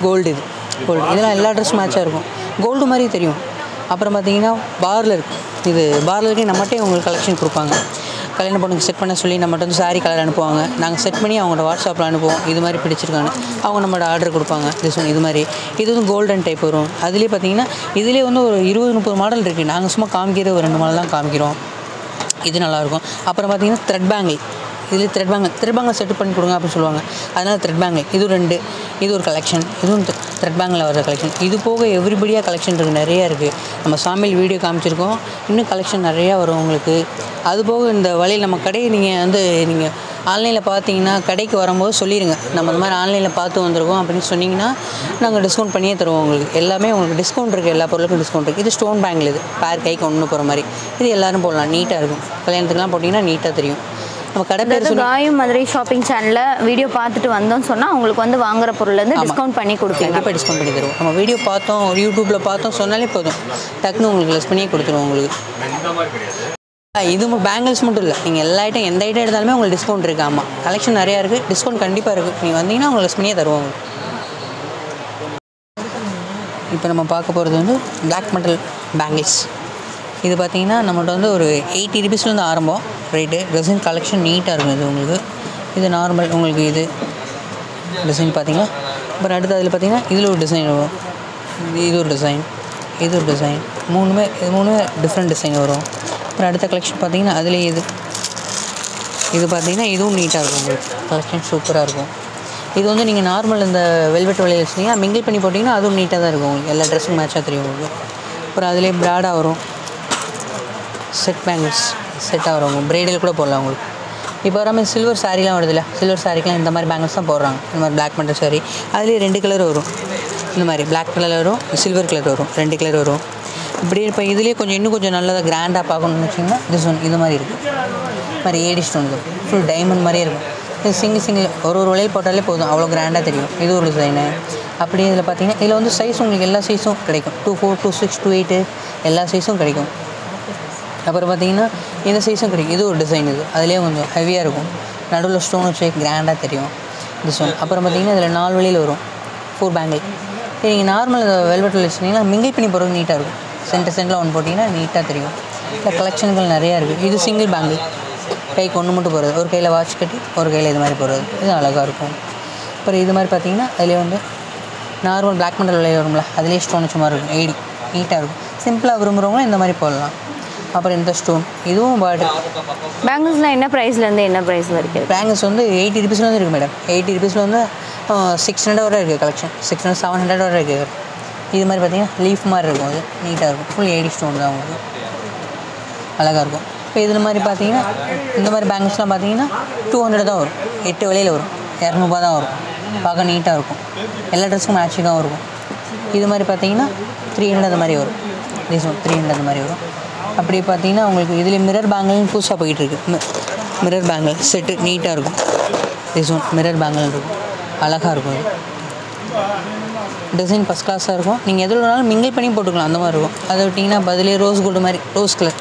கோல்டு, இது கோல்டு. இதெல்லாம் எல்லா ட்ரெஸ் மேட்சாக இருக்கும், கோல்டு மாதிரி தெரியும். அப்புறம் பார்த்தீங்கன்னா பார்லர் இருக்குது. இது பார்லருக்கே நம்மகிட்டே உங்களுக்கு கலெக்ஷன் கொடுப்பாங்க. கல்யாண பொண்ணுக்கு செட் பண்ண சொல்லி நம்மகிட்ட வந்து சாரீ கலர் அனுப்புவாங்க. நாங்கள் செட் பண்ணி அவங்களோட வாட்ஸ்அப்பில் அனுப்புவோம். இது மாதிரி பிடிச்சிருக்காங்க, அவங்க நம்மளோட ஆர்டர் கொடுப்பாங்க. இது மாதிரி இது வந்து கோல்டன் டைப் வரும். அதுலேயே பார்த்தீங்கன்னா இதிலே வந்து ஒரு 20-30 மாடல் இருக்குது. நாங்கள் சும்மா காமிக்கிறது ஒரு 2 மாடல் தான் காமிக்கிறோம். இது நல்லாயிருக்கும். அப்புறம் பார்த்தீங்கன்னா த்ரெட் பேங்கிள், இதில் த்ரெட் பேங்கிள் செட் பண்ணி கொடுங்க அப்படின்னு சொல்லுவாங்க. அதனால் த்ரெட் பேங்கிள் இது 2, இது ஒரு கலெக்ஷன். இதுவும் த்ரெட் பேங்கில் வர கலெக்ஷன். இது போக எவ்ரிபடியாக கலெக்ஷன் இருக்குது, நிறையா இருக்குது. நம்ம சாமியில் வீடியோ காமிச்சிருக்கோம், இன்னும் கலெக்ஷன் நிறையா வரும் உங்களுக்கு. அதுபோக இந்த வழியில் நம்ம கடையை நீங்கள் ஆன்லைனில் பார்த்தீங்கன்னா கடைக்கு வரும்போது சொல்லிடுங்க, நம்ம இந்த மாதிரி ஆன்லைனில் பார்த்து வந்திருக்கோம் அப்படின்னு சொன்னிங்கன்னா நாங்கள் டிஸ்கவுண்ட் பண்ணியே தருவோம் உங்களுக்கு. எல்லாமே உங்களுக்கு டிஸ்கவுண்ட் இருக்குது, எல்லா பொருளுக்கும் டிஸ்கவுண்ட் இருக்குது. இது ஸ்டோன் பேங்கில், இது பேர் கைக்கு ஒன்று போகிற மாதிரி. இது எல்லோரும் போடலாம், நீட்டாக இருக்கும். கல்யாணத்துக்குலாம் போட்டிங்கன்னா நீட்டாக தெரியும். நம்ம கடை பேர் காயும் மதுரை ஷாப்பிங் சேனலில் வீடியோ பார்த்துட்டு வந்தோம்னு சொன்னால் உங்களுக்கு வந்து வாங்குற பொருள்லேருந்து டிஸ்கவுண்ட் பண்ணி கொடுப்பீங்க. கண்டிப்பாக டிஸ்கவுண்ட் பண்ணி தருவோம். நம்ம வீடியோ பார்த்தோம், யூடியூப்பில் பார்த்தோம் சொன்னாலே போதும், டக்குன்னு உங்களுக்கு லெஸ் பண்ணியே கொடுத்துருவோம் உங்களுக்கு. இது பேங்கிள்ஸ் மட்டும் இல்லை, நீங்கள் எல்லா ஐட்டம் எந்த ஐட்டம் எடுத்தாலுமே உங்களுக்கு டிஸ்கவுண்ட் இருக்குது. ஆமாம், கலெக்ஷன் நிறையா இருக்குது, டிஸ்கவுண்ட் கண்டிப்பாக இருக்குது. நீங்கள் வந்தீங்கன்னா உங்களுக்கு லெஸ் பண்ணியே தருவாங்க. இப்போ நம்ம பார்க்க போகிறது வந்து பிளாக் மெட்டல் பேங்கிள்ஸ். இது பார்த்தீங்கன்னா நம்மள்ட்ட வந்து ஒரு 80 rupeesலேருந்து ஆரம்பம் ரேட்டு. டிசைன் கலெக்ஷன் நீட்டாக இருக்கும். இது உங்களுக்கு இது நார்மல், உங்களுக்கு இது டிசைன் பார்த்தீங்கன்னா. அப்புறம் அடுத்து அதில் பார்த்தீங்கன்னா இதில் ஒரு டிசைன் வரும், இது ஒரு டிசைன், இது ஒரு டிசைன், மூணுமே டிஃப்ரெண்ட் டிசைன் வரும். அப்புறம் அடுத்த கலெக்ஷன் பார்த்தீங்கன்னா அதில் இது பார்த்தீங்கன்னா இதுவும் நீட்டாக இருக்கும். உங்களுக்கு கலெக்ஷன் சூப்பராக இருக்கும். இது வந்து நீங்கள் நார்மல் இந்த வெல்வெட் வலையில் வச்சிங்கன்னா மிங்கிள் பண்ணி போட்டிங்கன்னா அதுவும் நீட்டாக தான் இருக்கும். உங்களுக்கு எல்லா ட்ரெஸ்ஸும் மேட்சாக தெரியும் உங்களுக்கு. அப்புறம் அதிலே ப்ராடாக வரும், செட் பேங்கிள்ஸ் செட்டாக வரும். ப்ரைடல் கூட போடலாம் உங்களுக்கு. இப்போ வராமல் சில்வர் சாரீலாம் வருதுல்ல, சில்வர் சாரீக்கெலாம் இந்த மாதிரி பேங்கிள்ஸ் தான் போடுறாங்க. இந்த மாதிரி பிளாக் மெட்டல் சாரீ, அதுலேயே 2 கலர் வரும். இந்த மாதிரி பிளாக் கலர் வரும், சில்வர் கலர் வரும், 2 கலர் வரும். இப்படி இப்போ இதுலேயே இன்னும் கொஞ்சம் நல்லதாக கிராண்டாக பார்க்கணுன்னு வச்சிங்கன்னா இது மாதிரி இருக்குது. இது மாதிரி ஏடி ஸ்டோன் இருக்கும், ஃபுல் டைமண்ட் மாதிரியே இருக்கும். இது சிங்கிள் ஒரு வளையல் போட்டாலே போதும், அவ்வளோ கிராண்டாக தெரியும். இது ஒரு டிசைனு. அப்படியே இதில் பார்த்தீங்கன்னா இதில் வந்து சைஸ் உங்களுக்கு எல்லா சைஸும் கிடைக்கும். 2-4, 2-6, 2-8 எல்லா சைஸும் கிடைக்கும். அப்புறம் பார்த்தீங்கன்னா இந்த சைஸும் கிடைக்கும். இது ஒரு டிசைன், இது அதுலேயே கொஞ்சம் ஹெவியாக இருக்கும், நடுவில் ஸ்டோன் வச்சு கிராண்டாக தெரியும் திஸ் ஒன். அப்புறம் பார்த்தீங்கன்னா இதில் 4 வழியில் வரும் 4 பேங்கிள். நீங்கள் நார்மல் வெல்வெட்டில் வச்சுட்டிங்கன்னா மிங்கிள் பண்ணி போகிறதுக்கு நீட்டாக இருக்கும். சென்டரில் ஒன்று போட்டிங்கன்னா நீட்டாக தெரியும். இல்லை கலெக்ஷன்கள் நிறையா இருக்குது. இது சிங்கிள் பேங்கிள், கைக்கு ஒன்று மட்டும் போகிறது, ஒரு கையில் வாட்ச் கட்டி ஒரு கையில் இது மாதிரி போகிறது, இது அழகாக இருக்கும். அப்புறம் இது மாதிரி பார்த்தீங்கன்னா அதிலே வந்து நார்மல் பிளாக் மெட்டல் விளைய வரும்ல, அதிலே ஸ்டோன் வச்ச மாதிரி இருக்கும். ஏடி நீட்டாக இருக்கும். சிம்பிளாக விரும்புகிறவங்களும் இந்த மாதிரி போடலாம். அப்புறம் இந்த ஸ்டோன் இதுவும் பார்டர் பேங்கிள்ஸ்லாம் என்ன ப்ரைஸ்லேருந்து என்ன ப்ரைஸ் வரைக்கும்? பேங்கிள்ஸ் வந்து 80 rupeesலேருந்து இருக்குது மேடம். 80 rupeesல வந்து 600 வரை இருக்குது கலெக்ஷன். 600, 700 வரை இருக்குது. இது மாதிரி பார்த்தீங்கன்னா லீஃப் மாதிரி இருக்கும், அது நீட்டாக இருக்கும். ஃபுல் ஏடி ஸ்டோன் தான் உங்களுக்கு, அழகாக இருக்கும். இப்போ இதில் மாதிரி பார்த்தீங்கன்னா இந்த மாதிரி பேங்கிள்ஸ்லாம் பார்த்தீங்கன்னா 200 தான் வரும். 8 வழியில் வரும், 200 தான் வரும். பார்க்க நீட்டாக இருக்கும், எல்லா ட்ரெஸ்ஸுக்கும் மேட்சிங்காகவும் இருக்கும். இது மாதிரி பார்த்தீங்கன்னா 300 அந்த மாதிரி வரும். திஸ் ஒன் 300 அந்த மாதிரி வரும். அப்படி பார்த்தீங்கன்னா உங்களுக்கு இதில் மிரர் பேங்கிள்னு புதுசாக போயிட்டுருக்கு. மிரர் பேங்கிள் செட்டு நீட்டாக இருக்கும். திஸ் ஒன் மிரர் பேங்கிள் இருக்கும், அழகாக இருக்கும். டிசைன் ஃபஸ்ட் கிளாஸாக இருக்கும். நீங்கள் எதில் வேணாலும் மிங்கிள் பண்ணி போட்டுக்கலாம், அந்த மாதிரி இருக்கும். அதை விட்டிங்கன்னா பதிலே ரோஸ் கோல்டு மாதிரி ரோஸ் கலர்,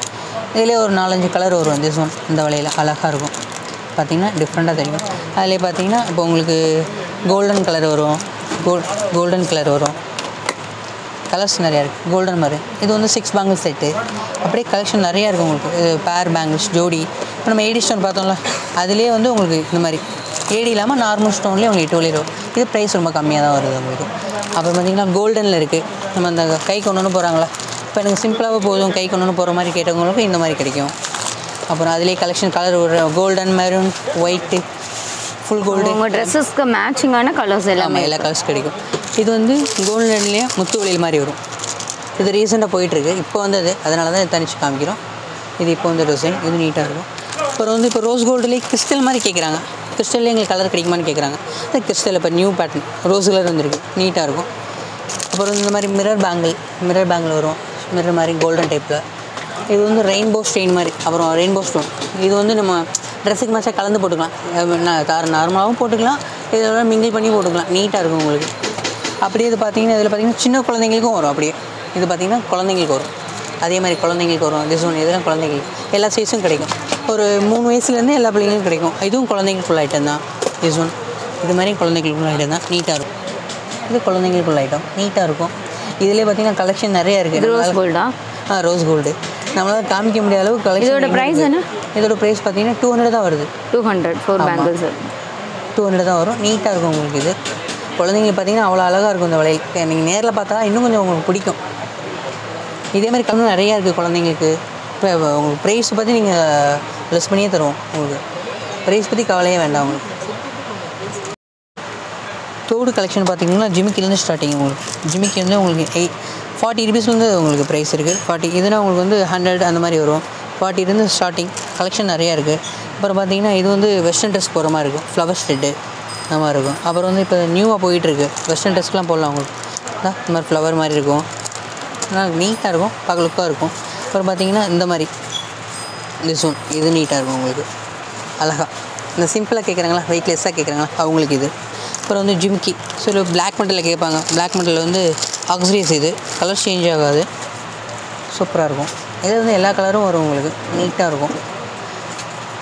இதிலே ஒரு 4-5 கலர் வரும். திஸ் ஒன் இந்த வலையில் அழகாக இருக்கும். பார்த்திங்கன்னா டிஃப்ரெண்ட்டாக தெரியும். அதிலே பார்த்தீங்கன்னா இப்போ உங்களுக்கு கோல்டன் கலர் வரும், கோல்டன் கலர் வரும். கலர்ஸ் நிறையா இருக்குது, கோல்டன் மாதிரி. இது வந்து 6 பேங்கிள் செட்டு. அப்படியே கலெக்ஷன் நிறையா இருக்குது உங்களுக்கு. பேர் பேங்கிள்ஸ் ஜோடி. இப்போ நம்ம ஏடி ஸ்டோன் பார்த்தோம்ல, அதுலேயே வந்து உங்களுக்கு இந்த மாதிரி ஏடி இல்லாமல் நார்மல் ஸ்டோன்லேயே உங்களுக்கு 8 வழியில் வரும். இது ப்ரைஸ் ரொம்ப கம்மியாக தான் வருது உங்களுக்கு. அப்புறம் பார்த்திங்கன்னா கோல்டனில் இருக்குது. நம்ம அந்த கை கொண்டு போகிறாங்களா, இப்போ எனக்கு சிம்பிளாகவே போதும் கை கொண்டு போகிற மாதிரி கேட்டவங்களுக்கு இந்த மாதிரி கிடைக்கும். அப்புறம் அதுலேயே கலெக்ஷன் கலர் ஒரு golden, maroon, white, full gold. உங்கள் ட்ரெஸ்ஸஸ்க்கு மேட்சிங்கான கலர்ஸ் எல்லாமே எல்லா கலர்ஸ் கிடைக்கும். இது வந்து கோல்டன்லேயே முத்து வளையல் மாதிரி வரும். இது ரீசெண்டாக போயிட்டுருக்கு, இப்போ வந்தது, அதனால தான் தனிச்சு காமிக்கிறோம். இது இப்போ வந்து டிசைன், இது நீட்டாக இருக்கும். அப்புறம் வந்து இப்போ ரோஸ் கோல்டுலேயே கிறிஸ்டல் மாதிரி கேட்குறாங்க. கிறிஸ்டல்லே எங்களுக்கு கலர் கிடைக்குமான்னு கேட்குறாங்க. அது கிறிஸ்டல் இப்போ நியூ பேட்டர்ன் ரோஸ் கலர் வந்துருக்கு, நீட்டாக இருக்கும். அப்புறம் இந்த மாதிரி மிரர் பேங்கிள் வரும், மிரர் மாதிரி கோல்டன் டைப்பில். இது வந்து ரெயின்போ ஸ்டெயின் மாதிரி. அப்புறம் ரெயின்போ ஸ்டோன், இது வந்து நம்ம ட்ரெஸ்ஸுக்கு மேட்சாக கலந்து போட்டுக்கலாம். நார்மலாகவும் போட்டுக்கலாம், இதோட மிங்கிள் பண்ணி போட்டுக்கலாம், நீட்டாக இருக்கும் உங்களுக்கு. அப்படியே இது பார்த்தீங்கன்னா இதில் பார்த்தீங்கன்னா சின்ன குழந்தைங்களுக்கும் வரும். அப்படியே இது பார்த்திங்கன்னா குழந்தைங்களுக்கு வரும். அதே மாதிரி குழந்தைங்களுக்கு வரும். திஸ் ஒன் இதெல்லாம் குழந்தைங்களுக்கு எல்லா சைஸும் கிடைக்கும். ஒரு 3 வயசுலேருந்து எல்லா பிள்ளைங்களுக்கும் கிடைக்கும். இதுவும் குழந்தைங்களுக்கு ஃபுல் ஐட்டம் தான். திஸ் ஒன் இது மாதிரி குழந்தைங்களுக்கு ஃபுல் ஐட்டம் தான். நீட்டாக இருக்கும். இது குழந்தைங்களுக்கு ஃபுல் ஐட்டம் நீட்டாக இருக்கும். இதிலே பார்த்திங்கன்னா கலெக்ஷன் நிறையா இருக்குது. ரோஸ் கோல்டா? ரோஸ் கோல்டு நம்மளால் காமிக்க முடியாத அளவுக்கு கலெக்ஷன். இதோட ப்ரைஸ் என்ன? இதோட ப்ரைஸ் பார்த்தீங்கன்னா 200 தான் வருது. 200 4 பேங்கிள்ஸ் 200 தான் வரும். நீட்டாக இருக்கும் உங்களுக்கு. இது குழந்தைங்களுக்கு பார்த்தீங்கன்னா அவ்வளோ அழகாக இருக்கும். இந்த வளையல் நீங்கள் நேரில் பார்த்தா இன்னும் கொஞ்சம் உங்களுக்கு பிடிக்கும். இதே மாதிரி கலர் நிறையா இருக்குது குழந்தைங்களுக்கு. இப்போ உங்களுக்கு ப்ரைஸ் பற்றி நீங்கள் லெஸ் பண்ணியே தருவோம். உங்களுக்கு ப்ரைஸ் பற்றி கவலையே வேண்டாம். உங்களுக்கு தோடு கலெக்ஷன் பார்த்தீங்கன்னா ஜிமிக்கிலேருந்து ஸ்டார்டிங். உங்களுக்கு ஜிமிக்கி வந்து உங்களுக்கு 40 ருபீஸ்லேருந்து உங்களுக்கு ப்ரைஸ் இருக்குது. 40 இதுனா உங்களுக்கு வந்து 100 அந்த மாதிரி வரும். 40 ஸ்டார்டிங் கலெக்ஷன் நிறையா இருக்குது. அப்புறம் பார்த்தீங்கன்னா இது வந்து வெஸ்டர்ன் ட்ரெஸ் போகிற மாதிரி இருக்கும். ஃப்ளவர் ஸ்டெட்டு அந்த மாதிரி இருக்கும். அப்புறம் வந்து இப்போ நியூவாக போயிட்டுருக்கு. வெஸ்டர்ன் ட்ரெஸ்க்கெலாம் போடலாம் உங்களுக்கு. இந்த மாதிரி ஃப்ளவர் மாதிரி இருக்கும். ஆனால் நீட்டாக இருக்கும். பார்க்க லுக்காக இருக்கும். அப்புறம் பார்த்தீங்கன்னா இந்த மாதிரி திஸ் ஒன் இது நீட்டாக இருக்கும் உங்களுக்கு. அழகாக இந்த சிம்பிளாக கேட்குறாங்களா, வெயிட்லெஸ்ஸாக கேட்குறாங்களா அவங்களுக்கு இது. அப்புறம் வந்து ஜிமிக்கி சில பிளாக் மெட்டலில் கேட்பாங்க. பிளாக் மெட்டலில் வந்து ஆக்சிடைஸ் இது கலர் சேஞ்ச் ஆகாது. சூப்பராக இருக்கும். இது வந்து எல்லா கலரும் வரும் உங்களுக்கு. நீட்டாக இருக்கும்.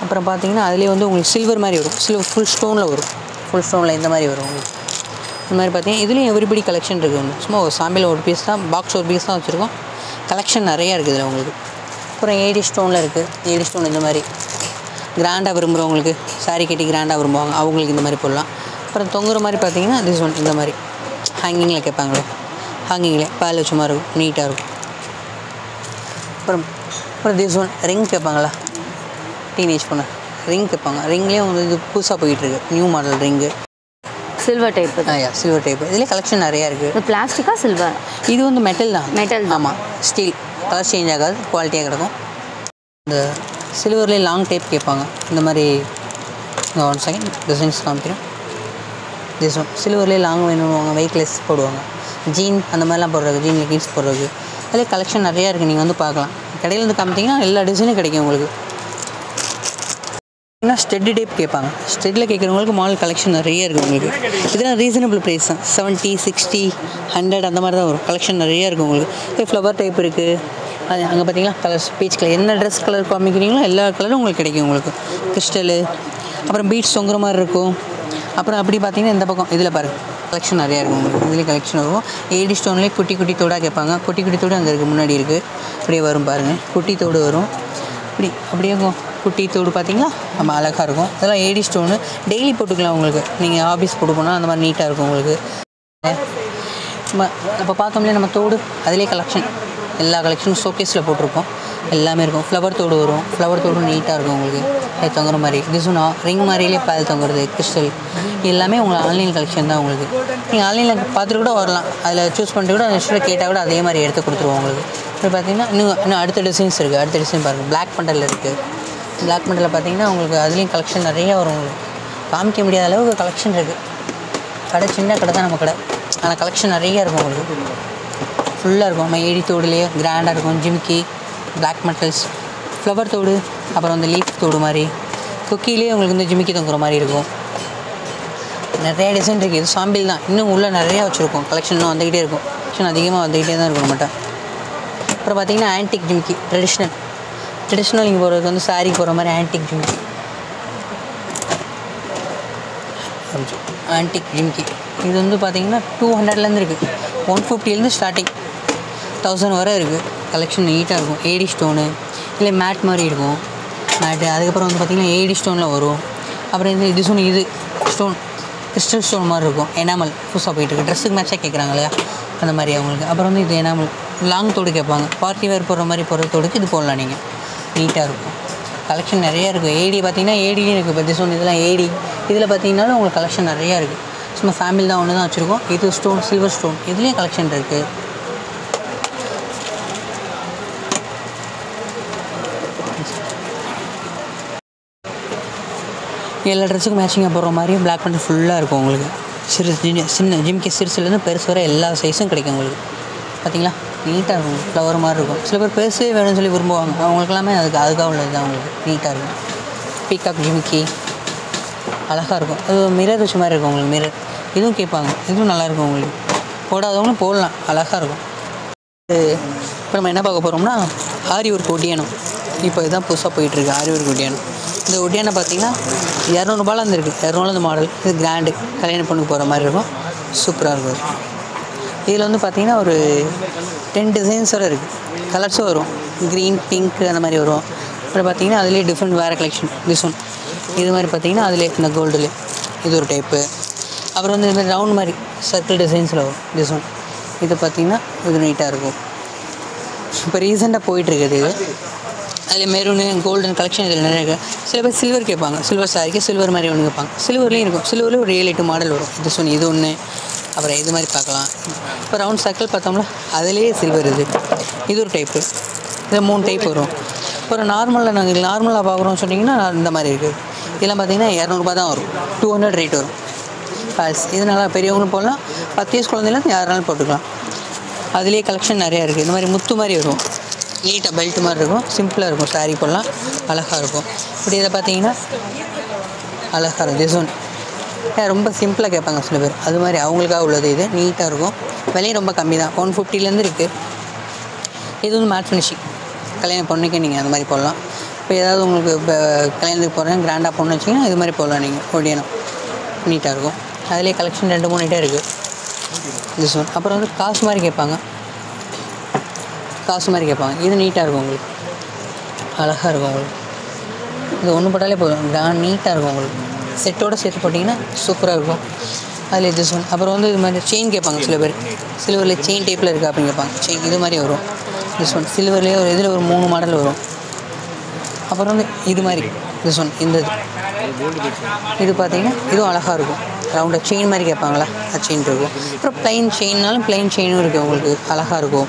அப்புறம் பார்த்தீங்கன்னா அதிலே வந்து உங்களுக்கு சில்வர் மாதிரி வரும். சில்வர் ஃபுல் ஸ்டோனில் வரும். ஃபுல் ஸ்டோனில் இந்த மாதிரி வரும் உங்களுக்கு. இந்த மாதிரி பார்த்தீங்கன்னா இதுலேயும் எவ்ரிபடி கலெக்ஷன் இருக்குது. ஒன்று சும்மா ஒரு சாம்பிள் ஒரு பீஸ் தான், பாக்ஸ் ஒரு பீஸ் தான் வச்சுருக்கோம். கலெக்ஷன் நிறையா இருக்குது இதில் உங்களுக்கு. அப்புறம் ஏடி ஸ்டோனில் இருக்குது. ஏடி ஸ்டோன் இந்த மாதிரி கிராண்டாக விரும்புகிறவங்களுக்கு, சாரீ கட்டி கிராண்டாக விரும்புவாங்க அவங்களுக்கு இந்த மாதிரி போடலாம். அப்புறம் தொங்குற மாதிரி பார்த்தீங்கன்னா திஸ் ஒன் இந்த மாதிரி ஹேங்கிங்கில் கேட்பாங்களே, ஹேங்கிங்கில் பால் வச்ச மாதிரி இருக்கும். நீட்டாக இருக்கும். அப்புறம் திஸ் ஒன் ரிங் கேட்பாங்களா, டீனேஜ் பொண்ணு ரிங் கேட்பாங்க. ரிங்லேயும் வந்து இது புதுசாக போயிட்டுருக்கு. New model ring silver type. Silver type. இதில் கலெக்ஷன் நிறையா இருக்குது. இது பிளாஸ்டிக்கா சில்வர்? இது வந்து மெட்டல் தான். மெட்டல்? ஆமாம். ஸ்டீல் கலர் சேஞ்ச் ஆகாது. குவாலிட்டியாக கிடக்கும். இந்த சில்வர்லேயே லாங் டைப் கேட்பாங்க. இந்த மாதிரி 1 செகண்ட் டிசைன்ஸ் காமிக்கிறேன். திஸ் ஒன் சில்வர்லேயே லாங் வேணும்வாங்க. வெயிட்லெஸ் போடுவாங்க. ஜீன் அந்த மாதிரிலாம் போடுறது, ஜீன் லெகின்ஸ் போடுறது. அதிலே கலெக்ஷன் நிறையா இருக்குது. நீங்கள் வந்து பார்க்கலாம். கடையில் வந்து காமிட்டிங்கன்னா எல்லா டிசைனும் கிடைக்கும் உங்களுக்கு. ஏன்னா ஸ்டெட்டு டைப் கேட்பாங்க. ஸ்டெட்டில் கேட்குறவங்களுக்கு மாடல் கலெக்ஷன் நிறைய இருக்குது உங்களுக்கு. இதெல்லாம் ரீசனபிள் ப்ரைஸ் தான். 70, 60, 100 அந்த மாதிரி தான் வரும். கலெக்ஷன் நிறையா இருக்குது உங்களுக்கு. இதே ஃப்ளவர் டைப் இருக்குது. அது அங்கே பார்த்தீங்கன்னா கலர்ஸ் பீச் கலர் என்ன ட்ரெஸ் கலர் காமிக்கிறீங்களோ எல்லா கலரும் உங்களுக்கு கிடைக்கும் உங்களுக்கு. கிறிஸ்டலு அப்புறம் பீட்ஸ் தொங்குற மாதிரி இருக்கும். அப்புறம் அப்படி பார்த்தீங்கன்னா இந்த பக்கம் இதில் பாருங்கள் கலெக்ஷன் நிறையா இருக்கும் உங்களுக்கு. இதுலேயே கலெக்ஷன் வரும். ஏடி ஸ்டோன்லேயே குட்டி குட்டி தோடாக கேட்பாங்க. குட்டி குட்டி தோடு அங்கே இருக்குது, முன்னாடி இருக்குது. அப்படியே வரும் பாருங்கள். குட்டி தோடு வரும். அப்படியே குட்டி தோடு பார்த்தீங்களா நம்ம அழகாக இருக்கும். அதெல்லாம் ஏடி ஸ்டோனு டெய்லி போட்டுக்கலாம் உங்களுக்கு. நீங்கள் ஆஃபீஸ் போட்டு போனால் அந்த மாதிரி நீட்டாக இருக்கும் உங்களுக்கு. நம்ம இப்போ பார்த்தோம்லையே நம்ம தோடு அதிலே கலெக்ஷன் எல்லா கலெக்ஷனும் ஷோகேஸில் போட்டிருக்கோம். எல்லாமே இருக்கும். ஃப்ளவர் தோடு வரும். ஃப்ளவர் தோடு நீட்டாக இருக்கும் உங்களுக்கு. அது தொங்குற மாதிரி திசுனா ரிங் மாதிரிலே பால் தொங்குறது, கிறிஸ்டல் எல்லாமே உங்களுக்கு ஆன்லைன் கலெக்ஷன் தான் உங்களுக்கு. நீங்கள் ஆன்லைனில் பார்த்துட்டு கூட வரலாம். அதில் சூஸ் பண்ணிட்டு கூட நெக்ஸ்ட்டில் கேட்டால் கூட அதே மாதிரி எடுத்து கொடுத்துருவோம் உங்களுக்கு. இப்போ பார்த்தீங்கன்னா இன்னும் அடுத்த டிசைன்ஸ் இருக்குது. அடுத்த டிசைன் பாருங்கள். பிளாக் பண்டலில் இருக்குது. பிளாக் பண்டலில் பார்த்தீங்கன்னா உங்களுக்கு அதுலேயும் கலெக்ஷன் நிறையா வரும் உங்களுக்கு. காமிக்க முடியாத அளவுக்கு கலெக்ஷன் இருக்குது. கடை சின்ன கடை தான் நம்ம கடை, ஆனால் கலெக்ஷன் நிறையா இருக்கும் உங்களுக்கு. ஃபுல்லாக இருக்கும். நம்ம ஏடி தோடுலேயே கிராண்டாக இருக்கும். ஜிமிக்கி, பிளாக் மெட்டல்ஸ், ஃப்ளவர் தோடு, அப்புறம் வந்து லீஃப் தோடு மாதிரி, குக்கிலே உங்களுக்கு வந்து ஜிமிக்கி தொங்குற மாதிரி இருக்கும். நிறையா டிசைன் இருக்குது. இது சாம்பிள் தான். இன்னும் உள்ளே நிறையா வச்சுருக்கோம். கலெக்ஷன் இன்னும் வந்துக்கிட்டே இருக்கும். கலெக்ஷன் அதிகமாக வந்துக்கிட்டே தான் இருக்கும் நம்மகிட்ட. அப்புறம் பார்த்தீங்கன்னா ஆன்டிக் ஜிமிக்கி ட்ரெடிஷ்னல் நீங்கள் போகிறதுக்கு வந்து சாரீ போகிற மாதிரி ஆன்டிக் ஜிமிக்கி. இது வந்து பார்த்தீங்கன்னா 200லேருந்து இருக்குது. 150லேருந்து ஸ்டார்டிங் 1000 வரை இருக்குது. கலெக்ஷன் நீட்டாக இருக்கும். ஏடி ஸ்டோனு இல்லை மேட் மாதிரி இருக்கும். மேட்டு அதுக்கப்புறம் வந்து பார்த்திங்கன்னா ஏடி ஸ்டோனில் வரும். அப்புறம் இது ஸ்டோன் கிறிஸ்டல் ஸ்டோன் மாதிரி இருக்கும். எனாமல் புதுசாக போயிட்டுருக்கு. ட்ரெஸ்ஸுக்கு மேட்சாக கேட்குறாங்க இல்லையா, அந்த மாதிரி அவங்களுக்கு. அப்புறம் வந்து இது எனாமல் லாங் தோடு கேட்பாங்க. பார்ட்டி வேர் போடுற மாதிரி போடுற தோடுக்கு இது போடலாம் நீங்கள். நீட்டாக இருக்கும். கலெக்ஷன் நிறையா இருக்குது. ஏடி பார்த்திங்கன்னா ஏடிலையும் இருக்குது. பற்றி சொன்ன இதெல்லாம் ஏடி. இதில் பார்த்திங்கனாலும் உங்களுக்கு கலெக்ஷன் நிறையா இருக்குது. சும்மா ஃபேமிலி தான் ஒன்று தான் வச்சுருக்கோம். இது ஸ்டோன் சில்வர் ஸ்டோன் இதுலேயும் கலெக்ஷன் இருக்குது. எல்லா ட்ரெஸ்ஸுக்கும் மேட்சிங்காக போடுற மாதிரியும் பிளாக் பண்ணி ஃபுல்லாக இருக்கும் உங்களுக்கு. சின்ன ஜிமிக்கி சிறுசுலேருந்து பெருசு வரை எல்லா சைஸும் கிடைக்கும் உங்களுக்கு. பார்த்தீங்களா நீட்டாக இருக்கும். ஃப்ளவர் மாதிரி இருக்கும். சில பேர் பெருசே வேணும்னு சொல்லி விரும்புவாங்க. அவங்களுக்கெல்லாமே அதுக்காக உள்ளது தான் உங்களுக்கு. நீட்டாக இருக்கும். பீகாக் ஜிமிக்கி அழகாக இருக்கும். அது மிரர் வச்ச மாதிரி இருக்கும் உங்களுக்கு. மிரர் இதுவும் கேட்பாங்க. இதுவும் நல்லாயிருக்கும் உங்களுக்கு. போடாதவங்களும் போடலாம். அழகாக இருக்கும். இப்போ நம்ம என்ன பார்க்க போகிறோம்னா ஆரி ஒர்க் ஒட்டியானம். இப்போ இதுதான் புதுசாக போயிட்டுருக்கு ஆரி ஒர்க் ஒட்டியானம். இந்த ஒட்டியானம் பார்த்தீங்கன்னா 200 இருந்துருக்கு. 200 இந்த மாடல். இது கிராண்டு கல்யாண பொண்ணுக்கு போகிற மாதிரி இருக்கும். சூப்பராக இருக்கும். இதில் வந்து பார்த்தீங்கன்னா ஒரு 10 டிசைன்ஸோடு இருக்குது. கலர்ஸும் வரும். க்ரீன், பிங்க் அந்த மாதிரி வரும். அப்புறம் பார்த்தீங்கன்னா அதிலே டிஃப்ரெண்ட் வேறு கலெக்ஷன். திஸ் ஒன் இது மாதிரி பார்த்தீங்கன்னா அதிலே இந்த கோல்டுலே இது ஒரு டைப்பு. அப்புறம் வந்து இது மாதிரி ரவுண்ட் மாதிரி சர்க்கிள் டிசைன்ஸில் வரும். திஸ் ஒன் இது பார்த்தீங்கன்னா இது நீட்டாக இருக்கும். இப்போ ரீசெண்டாக போயிட்டுருக்குது இது. அதில் மெரூனு கோல்டன் கலெக்ஷன் இதில் நிறைய இருக்குது. சில பேர் சில்வர் கேட்பாங்க. சில்வர் சாரிக்கு சில்வர் மாதிரி ஒன்று கேட்பாங்க. சில்வர்லேயும் இருக்கும். சில்வர்லேயும் ஒரு 7-8 மாடல் வரும். திஸ் ஒன் இது ஒன்று. அப்புறம் இது மாதிரி பார்க்கலாம். இப்போ ரவுண்ட் சர்க்கிள் பார்த்தோம்னா அதிலே சில்வர் இது ஒரு டைப்பு. இது 3 டைப் வரும். அப்புறம் நார்மலாக நாங்கள் நார்மலாக பார்க்குறோம்னு சொன்னிங்கன்னா இந்த மாதிரி இருக்குது. இதெல்லாம் பார்த்தீங்கன்னா 200 தான் வரும். 200 ரேட் வரும். இது நல்லா பெரியவங்களும் போடலாம். 10 வயசு குழந்தைலேருந்து யாருனாலும் போட்டுக்கலாம். அதுலேயே கலெக்ஷன் நிறையா இருக்குது. இந்த மாதிரி முத்து மாதிரி வரும். நீட்டாக பெல்ட் மாதிரி இருக்கும். சிம்பிளாக இருக்கும். சாரீ போடலாம். அழகாக இருக்கும். இப்படி இதை பார்த்தீங்கன்னா அழகாக இருக்கும். திஸ் ஒன் ரொம்ப சிம்பிளாக கேட்பாங்க சில பேர். அது மாதிரி அவங்களுக்காக உள்ளது. இது நீட்டாக இருக்கும். விலையும் ரொம்ப கம்மி தான். 150 இருக்குது. இது வந்து மேட் ஃபினிஷிங். கல்யாண பொண்ணுக்கு நீங்கள் அந்த மாதிரி போடலாம். இப்போ ஏதாவது உங்களுக்கு இப்போ கல்யாணத்துக்கு போகிறேன் கிராண்டாக பொண்ணு வச்சிங்கன்னா இது மாதிரி போடலாம். நீங்கள் ஒடியானம் நீட்டாக இருக்கும். அதிலே கலெக்ஷன் 2-3 ஐட்டம் இருக்குது. திஸ் ஒன் அப்புறம் வந்து காசு மாதிரி கேட்பாங்க. இது நீட்டாக இருக்கும். உங்களுக்கு அழகாக இருக்கும். உங்களுக்கு இது ஒன்று போட்டாலே போதும். நீட்டாக இருக்கும். உங்களுக்கு செட்டோடு சேர்த்து போட்டிங்கன்னா சூப்பராக இருக்கும். அதில் திஸ் ஒன் அப்புறம் வந்து இது மாதிரி செயின் கேட்பாங்க சில பேர். சில்வரில் செயின் டைப்பில் இருக்குது அப்படின்னு கேட்பாங்க. செயின் இது மாதிரி வரும். திஸ் ஒன் சில்வர்லேயே ஒரு இதில் ஒரு 3 மாடல் வரும். அப்புறம் வந்து இது மாதிரி திஸ் ஒன் இந்த இது பார்த்தீங்கன்னா இதுவும் அழகாக இருக்கும். ரவுண்டாக செயின் மாதிரி கேட்பாங்களா அது செயின் இருக்கும். அப்புறம் ப்ளைன் செயின்னாலும் ப்ளைன் செயினும் இருக்குது. உங்களுக்கு அழகாக இருக்கும்.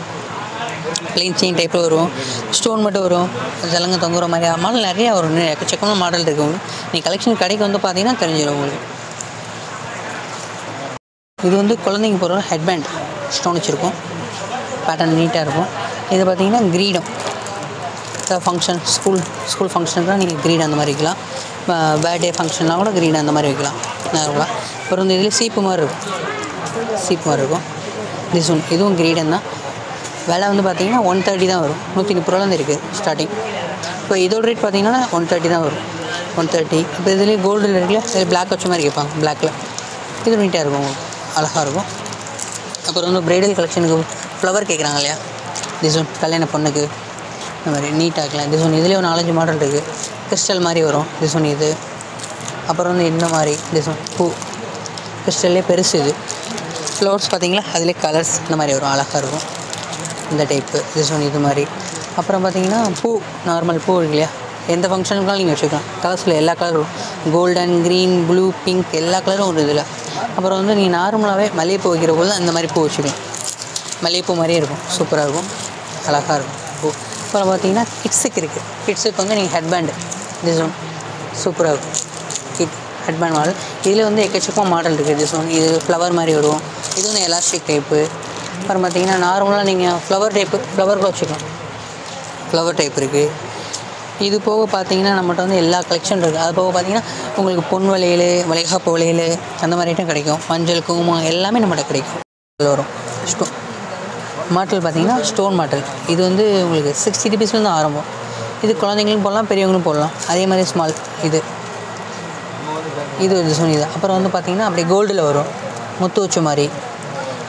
ப்ளைன் செயின் டைப்பில் வரும். ஸ்டோன் மட்டும் வரும். ஜலங்க தொங்குற மாதிரி மாடல் நிறையா வரும். எக்கச்சக்கமான மாடல் இருக்குது. உங்களுக்கு நீங்கள் கலெக்ஷன் கடைக்கு வந்து பார்த்தீங்கன்னா தெரிஞ்சிடும் உங்களுக்கு. இது வந்து குழந்தைங்க போகிற ஹெட்பேண்ட் ஸ்டோன் வச்சுருக்கும். பேட்டர்ன் நீட்டாக இருக்கும். இது பார்த்தீங்கன்னா கிரீடம் ஃபங்க்ஷன் ஸ்கூல் ஃபங்க்ஷனுக்குலாம் நீங்கள் கிரீடம் அந்த மாதிரி வைக்கலாம். பர்த்டே ஃபங்க்ஷன்லாம் கூட கிரீடம் அந்த மாதிரி வைக்கலாம் நார்மலாக. அப்புறம் வந்து இதில் சீப்பு மாதிரி இருக்கும். திஸ் ஒன் இதுவும் கிரீடம் தான். விலை வந்து பார்த்தீங்கன்னா 130 தான் வரும். 130 இருக்குது ஸ்டார்டிங். இப்போ இதோட ரேட் பார்த்தீங்கன்னா 130 தான் வரும். 130. இப்போ இதுலேயே கோல்டில் இருக்குல்ல சரி பிளாக் வச்ச மாதிரி கேட்பாங்க. பிளாக்கில் இது நீட்டாக இருக்கும். உங்களுக்கு அழகாக இருக்கும். அப்புறம் வந்து ப்ரைடல் கலெக்ஷனுக்கு ஃப்ளவர் கேட்குறாங்க இல்லையா. திஸ் ஒன் கல்யாண பொண்ணுக்கு இந்த மாதிரி நீட்டாக இருக்கலாம். திஸ் ஒன் இதுலேயே ஒரு 4-5 மாடல் இருக்குது. கிறிஸ்டல் மாதிரி வரும். திஸ் ஒன் இது. அப்புறம் வந்து இந்த மாதிரி திஸ் ஒன் பூ கிறிஸ்டல்லே பெருசு. இது ஃப்ளவர்ஸ் பார்த்தீங்களா அதிலே கலர்ஸ் இந்த மாதிரி வரும். அழகாக இருக்கும் இந்த டைப்பு. திஸ் ஒன் இது மாதிரி. அப்புறம் பார்த்தீங்கன்னா பூ நார்மல் பூ இருக்கு இல்லையா எந்த ஃபங்க்ஷனுக்குனாலும் நீங்கள் வச்சுக்கலாம். கலர்ஸில் எல்லா கலரும் கோல்டன், க்ரீன், ப்ளூ, பிங்க் எல்லா கலரும் ஒரு இதில். அப்புறம் வந்து நீங்கள் நார்மலாகவே மல்லிகைப்பூ வைக்கிற போது அந்த மாதிரி பூ வச்சுக்கலாம். மல்லிகைப்பூ மாதிரியே இருக்கும். சூப்பராக இருக்கும். அழகாக இருக்கும் பூ. அப்புறம் பார்த்தீங்கன்னா கிட்ஸுக்கு இருக்குது. கிட்ஸுக்கு வந்து நீங்கள் ஹெட்பேண்டு திஸ் ஒன் சூப்பராக இருக்கும். Headband model. இதில் வந்து எக்கச்சக்கமாக மாடல் இருக்குது. திஸ் ஒன் இது ஃப்ளவர் மாதிரி வரும். இது வந்து எலாஸ்டிக் டைப்பு. அப்புறம் பார்த்தீங்கன்னா நார்மலாக நீங்கள் ஃப்ளவர் கூட வச்சுக்கலாம். ஃப்ளவர் டைப் இருக்குது. இது போக பார்த்தீங்கன்னா நம்மகிட்ட வந்து எல்லா கலெக்ஷன் இருக்குது. அது போக பார்த்தீங்கன்னா உங்களுக்கு பொன் வளையல், வளைகாப்பு வளையல் அந்த மாதிரி ஐட்டம் கிடைக்கும். மஞ்சள், குங்குமம் எல்லாமே நம்மகிட்ட கிடைக்கும். வரும் ஸ்டோன் மாட்டல் பார்த்தீங்கன்னா ஸ்டோன் மாட்டல். இது வந்து உங்களுக்கு 60 rupeesலேருந்து ஆரம்பம். இது குழந்தைங்களும் போடலாம், பெரியவங்களும் போடலாம். அதே மாதிரி ஸ்மால் இது சொன்னி இது. அப்புறம் வந்து பார்த்தீங்கன்னா அப்படியே கோல்டில் வரும். முத்து வச்ச மாதிரி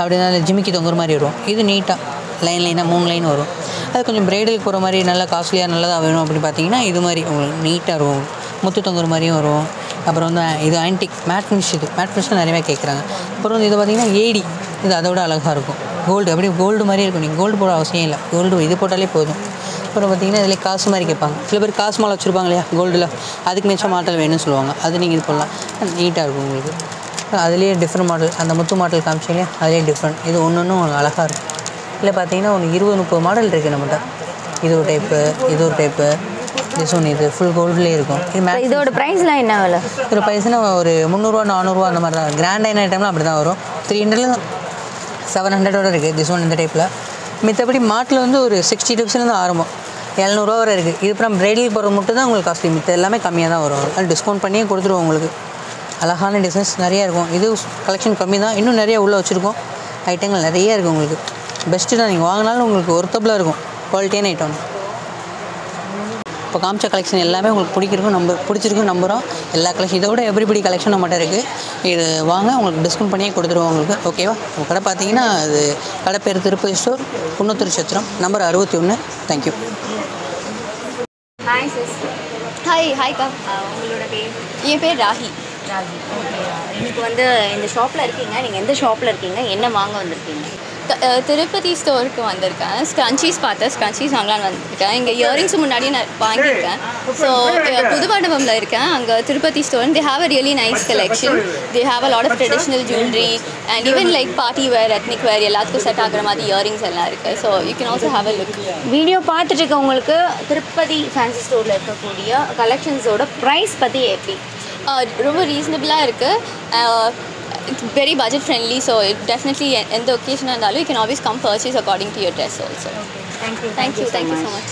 அப்படின்னா ஜிமிக்கி தொங்குற மாதிரி வரும். இது நீட்டாக லைனாக 3 லைன் வரும். அது கொஞ்சம் ப்ரைடலுக்கு போகிற மாதிரி நல்லா காஸ்ட்லியாக நல்லதாக வேணும் அப்படின்னு பார்த்தீங்கன்னா இது மாதிரி உங்களுக்கு நீட்டாக இருக்கும். முத்து தொங்குற மாதிரியும் வரும். அப்புறம் வந்து இது ஆன்டிக் மேட் ஃபினிஷ். இது மேட் ஃபினிஷில் நிறையா கேட்குறாங்க. அப்புறம் வந்து இது பார்த்திங்கன்னா ஏடி. இது அதை விட அழகாக இருக்கும். கோல்டு அப்படியே கோல்டு மாதிரியே இருக்கும். நீங்கள் கோல்டு போட அவசியம் இல்லை. கோல்டு இது போட்டாலே போதும். அப்புறம் பார்த்திங்கன்னா இதில் காசு மாதிரி கேட்பாங்க. சில பேர் காசு மாலை வச்சுருப்பாங்க இல்லையா கோல்டில். அதுக்கு மிச்சம் மாடல் வேணும்னு சொல்லுவாங்க. அது நீங்கள் இது பண்ணலாம். நீட்டாக இருக்கும் உங்களுக்கு. அதுலேயே டிஃப்ரெண்ட் மாடல் அந்த முத்து மாடல் காமிச்சிங்க அதுலேயே டிஃப்ரெண்ட். இது ஒன்று அழகாக இருக்கும். இல்லை பார்த்தீங்கன்னா ஒரு 20-30 மாடல் இருக்குது நம்மகிட்ட. இது ஒரு டைப்பு திஸ் ஒன் இது ஃபுல் கோல்ட்லேயே இருக்கும். இதோட ப்ரைஸ்லாம் என்ன விலை? இதோட ப்ரைஸ்னால் ஒரு 300 400 அந்த மாதிரி தான். கிராண்டான ஐட்டம்லாம் அப்படி தான் வரும். 300 700 இருக்குது திஸ் ஒன் இந்த டைப்பில். மித்தபடி மாட்டில் வந்து ஒரு 60 rupeesலேருந்து ஆரம்பம் 700 வரை இருக்குது. இது அப்புறம் ப்ரைடலுக்கு போகிற மட்டும் தான் உங்களுக்கு காஸ்ட்லி. மித்த எல்லாமே கம்மியாக தான் வரும். அதனால் டிஸ்கவுண்ட் பண்ணியே கொடுத்துருவோம் உங்களுக்கு. அழகான டிசைன்ஸ் நிறையா இருக்கும். இது கலெக்ஷன் கம்மி தான். இன்னும் நிறையா உள்ளே வச்சுருக்கோம். ஐட்டங்கள் நிறையா இருக்குது உங்களுக்கு. பெஸ்ட்டு தான். நீங்கள் வாங்கினாலும் உங்களுக்கு ஒர்த்தபுளாக இருக்கும். குவாலிட்டியான ஐட்டம். இப்போ காமிச்ச கலெக்ஷன் எல்லாமே உங்களுக்கு பிடிச்சிருக்கும் நம்புகிறோம். எல்லா கலெக்ஷன் இதை விட எவ்ரிபடி கலெக்ஷன் நம்மகிட்ட இருக்குது. இது வாங்க, உங்களுக்கு டிஸ்கவுண்ட் பண்ணியே கொடுத்துருவோம் உங்களுக்கு. ஓகேவா? உங்கள் கடை பார்த்தீங்கன்னா அது கடை பேர் Tirupati store, Kunnathur Chathiram, number 61. Thank you. Hi sis. ஹாய்க்கா. உங்களோட பேர்? என் பேர் ராகி. ஓகே. இன்னைக்கு வந்து இந்த ஷாப்பில் இருக்கீங்க. நீங்கள் எந்த ஷாப்பில் இருக்கீங்க, என்ன வாங்க வந்திருக்கீங்க? திருப்பதி ஸ்டோருக்கு வந்திருக்கேன். ஸ்க்ரன்ச்சீஸ் பார்த்தேன், ஸ்க்ரன்ச்சீஸ் வாங்கலான்னு வந்திருக்கேன். இங்கே இயரிங்ஸ் முன்னாடி நான் வாங்கியிருக்கேன். ஸோ புது மண்டபமில் இருக்கேன். அங்கே Tirupati store they have a really nice collection. They have a lot of traditional jewellery and even like party wear, ethnic wear எல்லாத்துக்கும் செட் ஆகிற மாதிரி இயரிங்ஸ் எல்லாம் இருக்குது. So you can also have a look. Video பார்த்துட்டு இருக்கவங்களுக்கு Tirupati fancy ஸ்டோரில் இருக்கக்கூடிய கலெக்ஷன்ஸோட price பற்றி எப்படி? ரொம்ப ரீசனபிளாக இருக்குது. It's very budget friendly, so it definitely in the occasion and all you can always come purchase according to your dress also. Thank you so much.